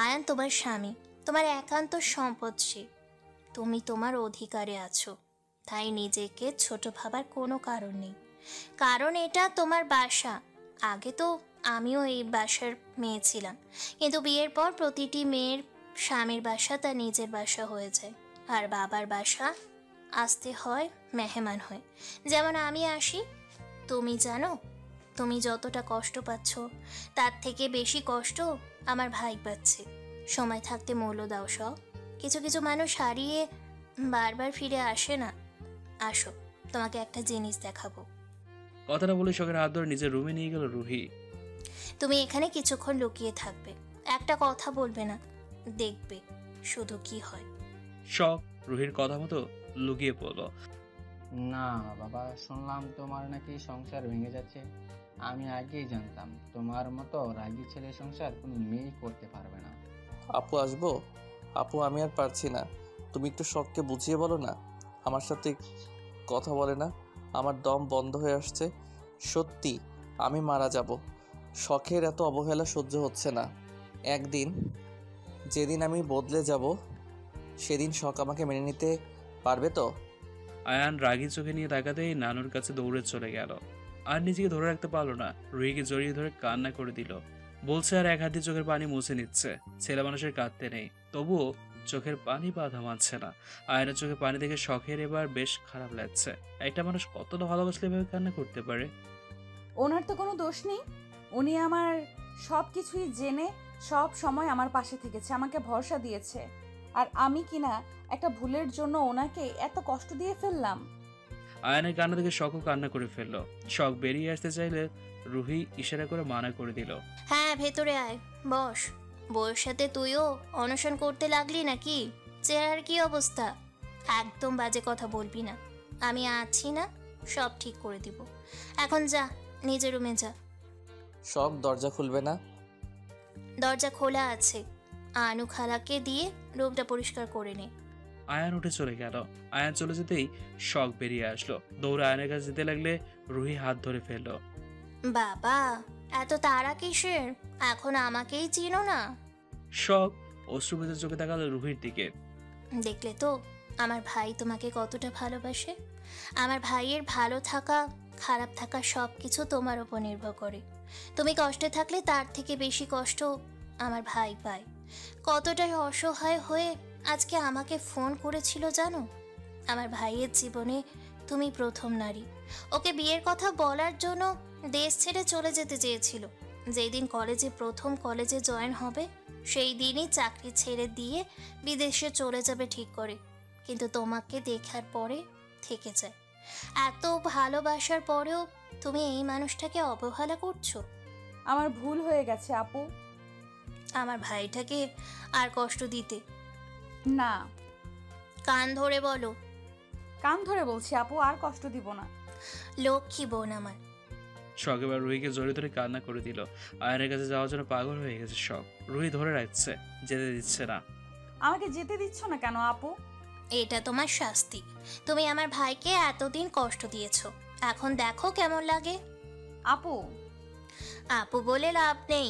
আয়ান তোমার স্বামী, তোমার একান্ত সম্পদ সে, তুমি তোমার অধিকারে আছো, তাই নিজেকে ছোট ভাবার কোনো কারণ নেই। কারণ এটা তোমার বাসা। আগে তো আমিও এই বাসার মেয়ে ছিলাম, কিন্তু বিয়ের পর প্রতিটি মেয়ের স্বামীর বাসা তার নিজের বাসা হয়ে যায়, আর বাবার বাসা আসতে হয় মেহমান হয়ে, যেমন আমি আসি। তুমি জানো, তুমি যতটা কষ্ট পাচ্ছ তার থেকে বেশি কষ্ট আমার ভাই পাচ্ছে। সময় থাকতে মূল্য দাও সব। কিছু কিছু মানুষ হারিয়ে বারবার ফিরে আসে না। আসো, তোমাকে একটা জিনিস দেখাবো। কথাটা বলে শখের হাত ধরে নিজের রুমে নিয়ে গেল রুহি। তুমি এখানে কিছুক্ষণ লুকিয়ে থাকবে, একটা কথা বলবে না, দেখবে শুধু কি হয়। শখ রুহির কথা মতো লুকিয়ে পড়লো। না বাবা, শুনলাম তোমার নাকি সংসার ভেঙে যাচ্ছে। আমি আগেই জানতাম তোমার মতো রাগী ছেলে সংসার কোনো মেয়েই করতে পারবে না। আপু আসবো? আপু আমি আর পারছি না, তুমি একটু শখকে বুঝিয়ে বলো না, আমার সাথে কথা বলে না, আমার দম বন্ধ হয়ে আসছে, সত্যি আমি মারা যাব। শখের এত অবহেলা সহ্য হচ্ছে না। একদিন যেদিন আমি বদলে যাব সেদিন শখ আমাকে মেনে নিতে পারবে তো? আয়ান রাগী চোখে নিয়ে তাকাতেই নানুর কাছে দৌড়ে চলে গেল। আর নিজেকে ধরে রাখতে পারলো না, রুহিকে জড়িয়ে ধরে কান্না করে দিল। বলছে আর এক হাত দিয়ে চোখের পানি মুছে নিচ্ছে। ছেলে মানুষের কাঁদতে নেই, তবুও চোখের পানি বাধা মানছে না। আয়নের চোখে পানি দেখে শখের এবার বেশ খারাপ লাগছে। একটা মানুষ কতটা ভালোবাসলে এভাবে কান্না করতে পারে? ওনার তো কোনো দোষ নেই, উনি আমার সব কিছুই জেনে সব সময় আমার পাশে থেকেছে, আমাকে ভরসা দিয়েছে। আর আমি কিনা একটা ভুলের জন্য ওনাকে এত কষ্ট দিয়ে ফেললাম। আয়নের কান্না দেখে শখও কান্না করে ফেললো। শখ বেরিয়ে আসতে চাইলে রুহি ইশারা করে মানা করে দিল। হ্যাঁ, ভেতরে আয়, বস। বউয়ের সাথে তুইও অনশন করতে লাগলি নাকি? চেহারার কি অবস্থা? একদম বাজে কথা বলবি না, আমি আছি না, সব ঠিক করে দিব। এখন যা, নিজের রুমে যা। শখ দরজা খুলবে না? দরজা খোলা আছে, আনু খালাকে দিয়ে রুমটা পরিষ্কার করে নে। আয়ান উঠে চলে গেল। আয়ান চলে যেতেই শখ বেরিয়ে আসলো। দৌড়ে আয়নের কাছে যেতে লাগলে রুহি হাত ধরে ফেললো। বাবা, এত তাড়া কিসের? এখন আমাকেই চিনো না? শখ অশ্রুভেজা চোখে তাকালো রুহির দিকে। দেখলে তো আমার ভাই তোমাকে কতটা ভালোবাসে। আমার ভাইয়ের ভালো থাকা খারাপ থাকা সব কিছু তোমার উপর নির্ভর করে। তুমি কষ্টে থাকলে তার থেকে বেশি কষ্ট আমার ভাই পায়। কতটাই অসহায় হয়ে আজকে আমাকে ফোন করেছিল জানো? আমার ভাইয়ের জীবনে তুমি প্রথম নারী। ওকে বিয়ের কথা বলার জন্য দেশ ছেড়ে চলে যেতে চেয়েছিল। যেই দিন প্রথম কলেজে জয়েন হবে সেই দিনই চাকরি ছেড়ে দিয়ে বিদেশে চলে যাবে ঠিক করে, কিন্তু তোমাকে দেখার পরে থেকে যায়। এত ভালোবাসার পরেও তুমি এই মানুষটাকে অবহেলা করছো। আমার ভুল হয়ে গেছে আপু। আমার ভাইটাকে আর কষ্ট দিতে না। কান ধরে বলো। কান ধরে বলছি আপু, আর কষ্ট দিব না। লক্ষ্মী বোন আমার। শখ এবার রুহিকে জড়িয়ে ধরে কান্না করে দিল। আয়নের কাছে যাওয়ার জন্য পাগল হয়ে গেছে শখ। রুহি ধরে রাখছে, যেতে দিচ্ছে না। আমাকে যেতে দিচ্ছ না কেন আপু? এটা তোমার শাস্তি। তুমি আমার ভাইকে এতদিন কষ্ট দিয়েছো, এখন দেখো কেমন লাগে। আপু আপু বলে লাভ নেই।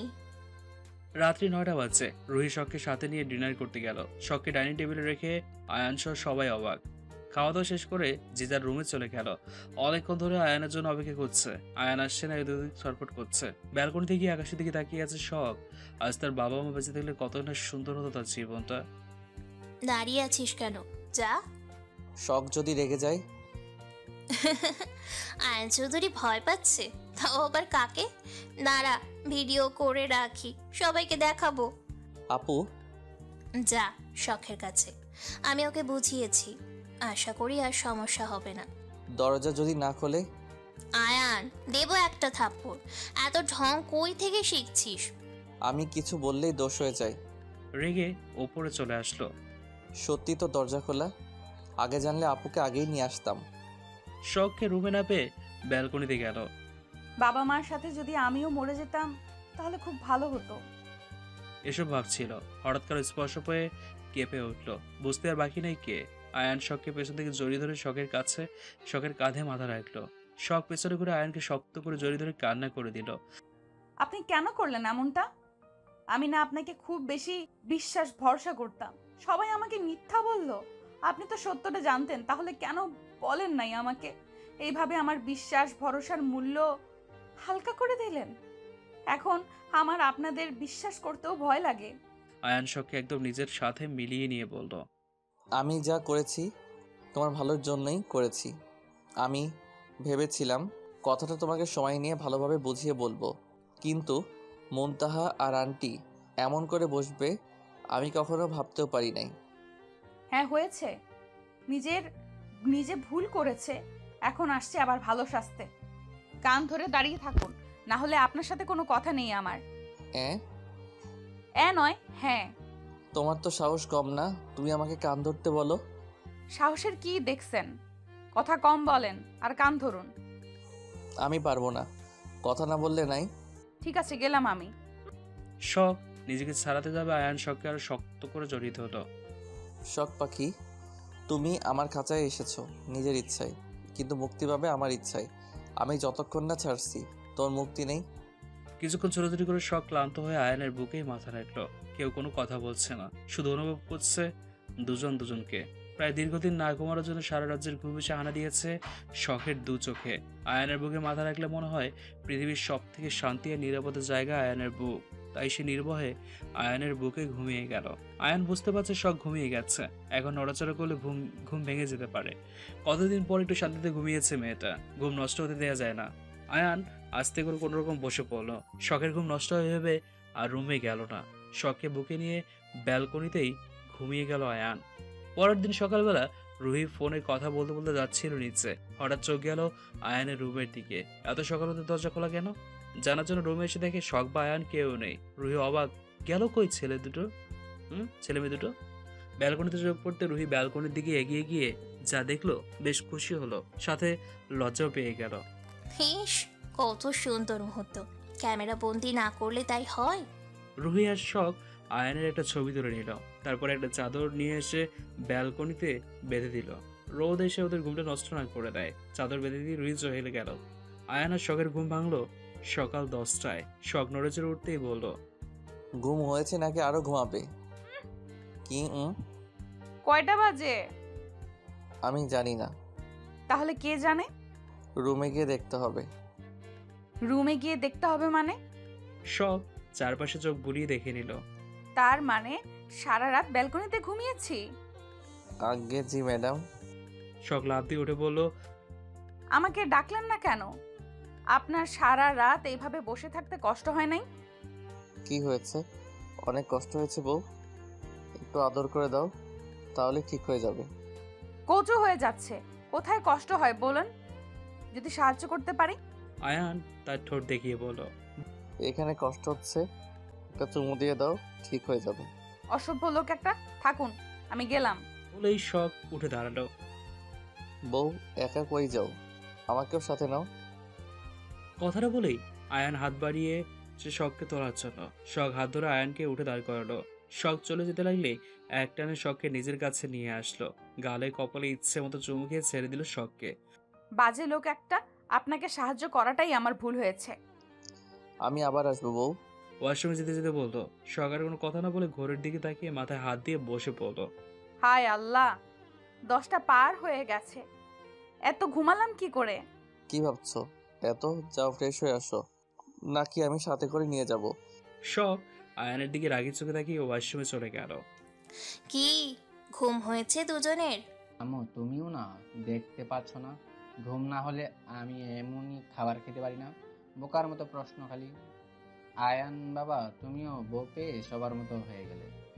রাত্রি 9টা বাজছে। রুহি শখকে সাথে নিয়ে ডিনার করতে গেল। শখকে ডাইনিং টেবিলে রেখে আয়ান সহ সবাই অবাক। খাওয়া দাওয়া শেষ করে যে যার রুমে চলে গেল। অনেকক্ষণ ধরে আয়ানের জন্য অপেক্ষা করছে। আয়ান আসছে না, এদিক ছটফট করছে। ব্যালকনি থেকে আকাশের দিকে তাকিয়ে আছে শখ। আজ তার বাবা মা বেঁচে থাকলে কত না সুন্দর হতো তার জীবনটা। দাঁড়িয়ে আছিস কেন? যা। শখ যদি রেগে যায়? আয়ন চৌধুরী ভয় পাচ্ছে, তাও আবার কাকে? দাঁড়া, ভিডিও করে রাখি, সবাইকে দেখাবো। আপু, যা শখের কাছে, আমি ওকে বুঝিয়েছি, আশা করি আর সমস্যা হবে না। দরজা যদি না খোলে? আয়ান, দেবো একটা থাপ্পড়। এত ঢং কই থেকে শিখছিস? আমি কিছু বললেই দোষ হয়ে যায়। রেগে ওপরে চলে আসলো। সত্যি তো দরজা খোলা, আগে জানলে আপুকে আগেই নিয়ে আসতাম। শখকে রুমে না পেয়ে ব্যালকনিতে গেল। বাবা মার সাথে যদি আমিও মরে যেতাম তাহলে খুব ভালো হতো। এসব ভাবছিল, হঠাৎ করে স্পর্শ পেয়ে কেঁপে উঠল। বুঝতে আর বাকি নেই কে। আয়ান শখকে পেছন থেকে জড়িয়ে ধরে শখের কাঁধে মাথা রাখলো। শখ পেছনে ঘুরে আয়ানকে শক্ত করে জড়িয়ে ধরে কান্না করে দিল। আপনি কেন করলেন এমনটা? আমি না আপনাকে খুব বেশি বিশ্বাস ভরসা করতাম, সবাই আমাকে মিথ্যা বলল। আপনি তো সত্যটা জানতেন, তাহলে কেন বলেন নাই আমাকে? এইভাবে আমার বিশ্বাস ভরসার মূল্য হালকা করে দিলেন। এখন আমার আপনাদের বিশ্বাস করতেও ভয় লাগে। আয়ান শখকে একদম নিজের সাথে মিলিয়ে নিয়ে বলল, আমি যা করেছি তোমার ভালোর জন্যই করেছি। আমি ভেবেছিলাম কথাটা তোমাকে সময় নিয়ে ভালোভাবে বুঝিয়ে বলবো, কিন্তু মুনতাহা আর আন্টি এমন করে বসবে আমি কখনো ভাবতেও পারি নাই। হ্যাঁ হয়েছে, নিজে ভুল করেছে, এখন আসছে আবার ভালো শাস্তে। কান ধরে দাঁড়িয়ে থাকুন, না হলে আপনার সাথে কোনো কথা নেই আমার। নয় হ্যাঁ। তোমার তো সাহস কম না, তুমি আমাকে কান ধরতে বলো। সাহসের কি দেখছেন? কথা কম বলেন আর কান ধরুন। আমি পারবো না, কথা না বললে নাই। ঠিক আছে, গেলাম আমি। শখ নিজেকে ছাড়াতে যাবে, আয়ান শখকে আরো শক্ত করে জড়িয়ে ধরল। শখ পাখি, তুমি আমার খাঁচায় এসেছো নিজের ইচ্ছায়, কিন্তু মুক্তি পাবে আমার ইচ্ছায়। আমি যতক্ষণ না ছাড়ছি তোর মুক্তি নেই। কিছুক্ষণ ছোটাছুটি করে শখ ক্লান্ত হয়ে আয়ানের বুকেই মাথা রাখলো। কেউ কোনো কথা বলছে না, শুধু অনুভব করছে দুজন দুজনকে। প্রায় দীর্ঘদিন না ঘুমানোর জন্য সারা রাজ্যের ঘুম এসে হানা দিয়েছে শখের দু চোখে। আয়ানের বুকে মাথা রাখলে মনে হয় পৃথিবীর সব থেকে শান্তি আর নিরাপদের জায়গা আয়ানের বুক। তাই সে নির্ভয়ে আয়ানের বুকে ঘুমিয়ে গেল। আয়ান বুঝতে পারছে শখ ঘুমিয়ে গেছে, এখন নড়াচড়া করলে ঘুম ভেঙে যেতে পারে। কতদিন পর একটু শান্তিতে ঘুমিয়েছে মেয়েটা, ঘুম নষ্ট হতে দেওয়া যায় না। আয়ান আস্তে করে কোনোরকম বসে পড়লো। শখের ঘুম নষ্ট হয়ে ভেবে আর রুমে গেল না, শখকে বুকে নিয়ে ব্যালকনিতেই ঘুমিয়ে গেল আয়ান। পরের দিন সকালবেলা রুহি ফোনে কথা বলতে বলতে যাচ্ছিল নিচে, হঠাৎ চোখ গেল আয়ানের রুমের দিকে। এত সকাল হতে দরজা খোলা কেন? জানার জন্য রুমে এসে দেখে শখ বা আয়ান কেউ নেই। রুহি অবাক, গেল কই ছেলে মেয়ে দুটো? ব্যালকনিতে চোখ পড়তে রুহি ব্যালকনির দিকে এগিয়ে গিয়ে যা দেখলো বেশ খুশি হলো, সাথে লজ্জাও পেয়ে গেল। ইস, কত সুন্দর মুহূর্ত, ক্যামেরা বন্দি না করলে তাই হয়। রুহি আর শখ আয়ানের একটা ছবি তুলে নিল, তারপর একটা চাদর নিয়ে এসে ব্যালকনিতে বেঁধে দিল। রোদ এসে ওদের ঘুমটা নষ্ট না করে দেয়। চাদর বেঁধে দিয়ে রুহি চলে গেল। আয়ান আর শখের ঘুম ভাঙলো সকাল 10টায়। শখ নড়েচড়ে উঠতেই বলল, ঘুম হয়েছে নাকি আরো ঘুমাবে? কি কয়টা বাজে? আমি জানি না। তাহলে কে জানে? রুমে গিয়ে দেখতে হবে। রুমে গিয়ে দেখতে হবে মানে? শখ চারপাশে চোখ বুলিয়ে দেখে নিল। তার মানে সারা রাত ব্যালকনিতে ঘুমিয়েছি? আগে জি ম্যাডাম। শখ লাফ দিয়ে উঠে বলল, আমাকে ডাকলেন না কেন? আপনার সারা রাত এইভাবে বসে থাকতে কষ্ট হয় নাই? কি হয়েছে? অনেক কষ্ট হয়েছে বউ, একটু আদর করে দাও, তাহলে ঠিক হয়ে যাবে। কচু হয়ে যাচ্ছে, কোথায় কষ্ট হয় বলেন, যদি সাহায্য করতে পারি। আয়ান তার ঠোঁট দেখিয়ে বলল, এখানে কষ্ট হচ্ছে, একটা চুমু দিয়ে দাও, ঠিক হয়ে যাবে। অসভ্য লোক একটা, থাকুন আমি গেলাম। বলেই শখ উঠে দাঁড়ালো। বউ একা কই যাও, আমাকেও সাথে নাও। কথাটা বলেই আয়ান হাত বাড়িয়ে সে শখকে তোলার জন্য। শখ হাত ধরে আয়ানকে উঠে দাঁড় করালো। শখ চলে যেতে লাগলে একটানে শখকে নিজের কাছে নিয়ে আসলো, গালে কপালে ইচ্ছে মতো চুমু খেয়ে ছেড়ে দিল শখকে। বাজে লোক একটা, আপনাকে সাহায্য করাটাই আমার ভুল হয়েছে। আমি আবার আসবো বউ। ওয়াশরুমে যেতে যেতে বলতো। শখ আর কোনো কথা না বলে ঘরের দিকে তাকিয়ে মাথায় হাত দিয়ে বসে পড়লো। হায় আল্লাহ, 10টা পার হয়ে গেছে, এত ঘুমালাম কি করে? কি ভাবছো এত? যাও ফ্রেশ হয়ে আসো, নাকি আমি সাথে করে নিয়ে যাব? শখ আয়ানের দিকে রাগি চোখে তাকিয়ে ওয়াশরুমে চলে গেল। কি ঘুম হয়েছে দুজনের? আম্মু তুমিও না দেখতে পাচ্ছ না ঘুম না হলে আমি এমনই খাবার খেতে পারি না? বোকার মতো প্রশ্ন খালি। আয়ান বাবা, তুমিও বউ পেয়ে সবার মতো হয়ে গেলে।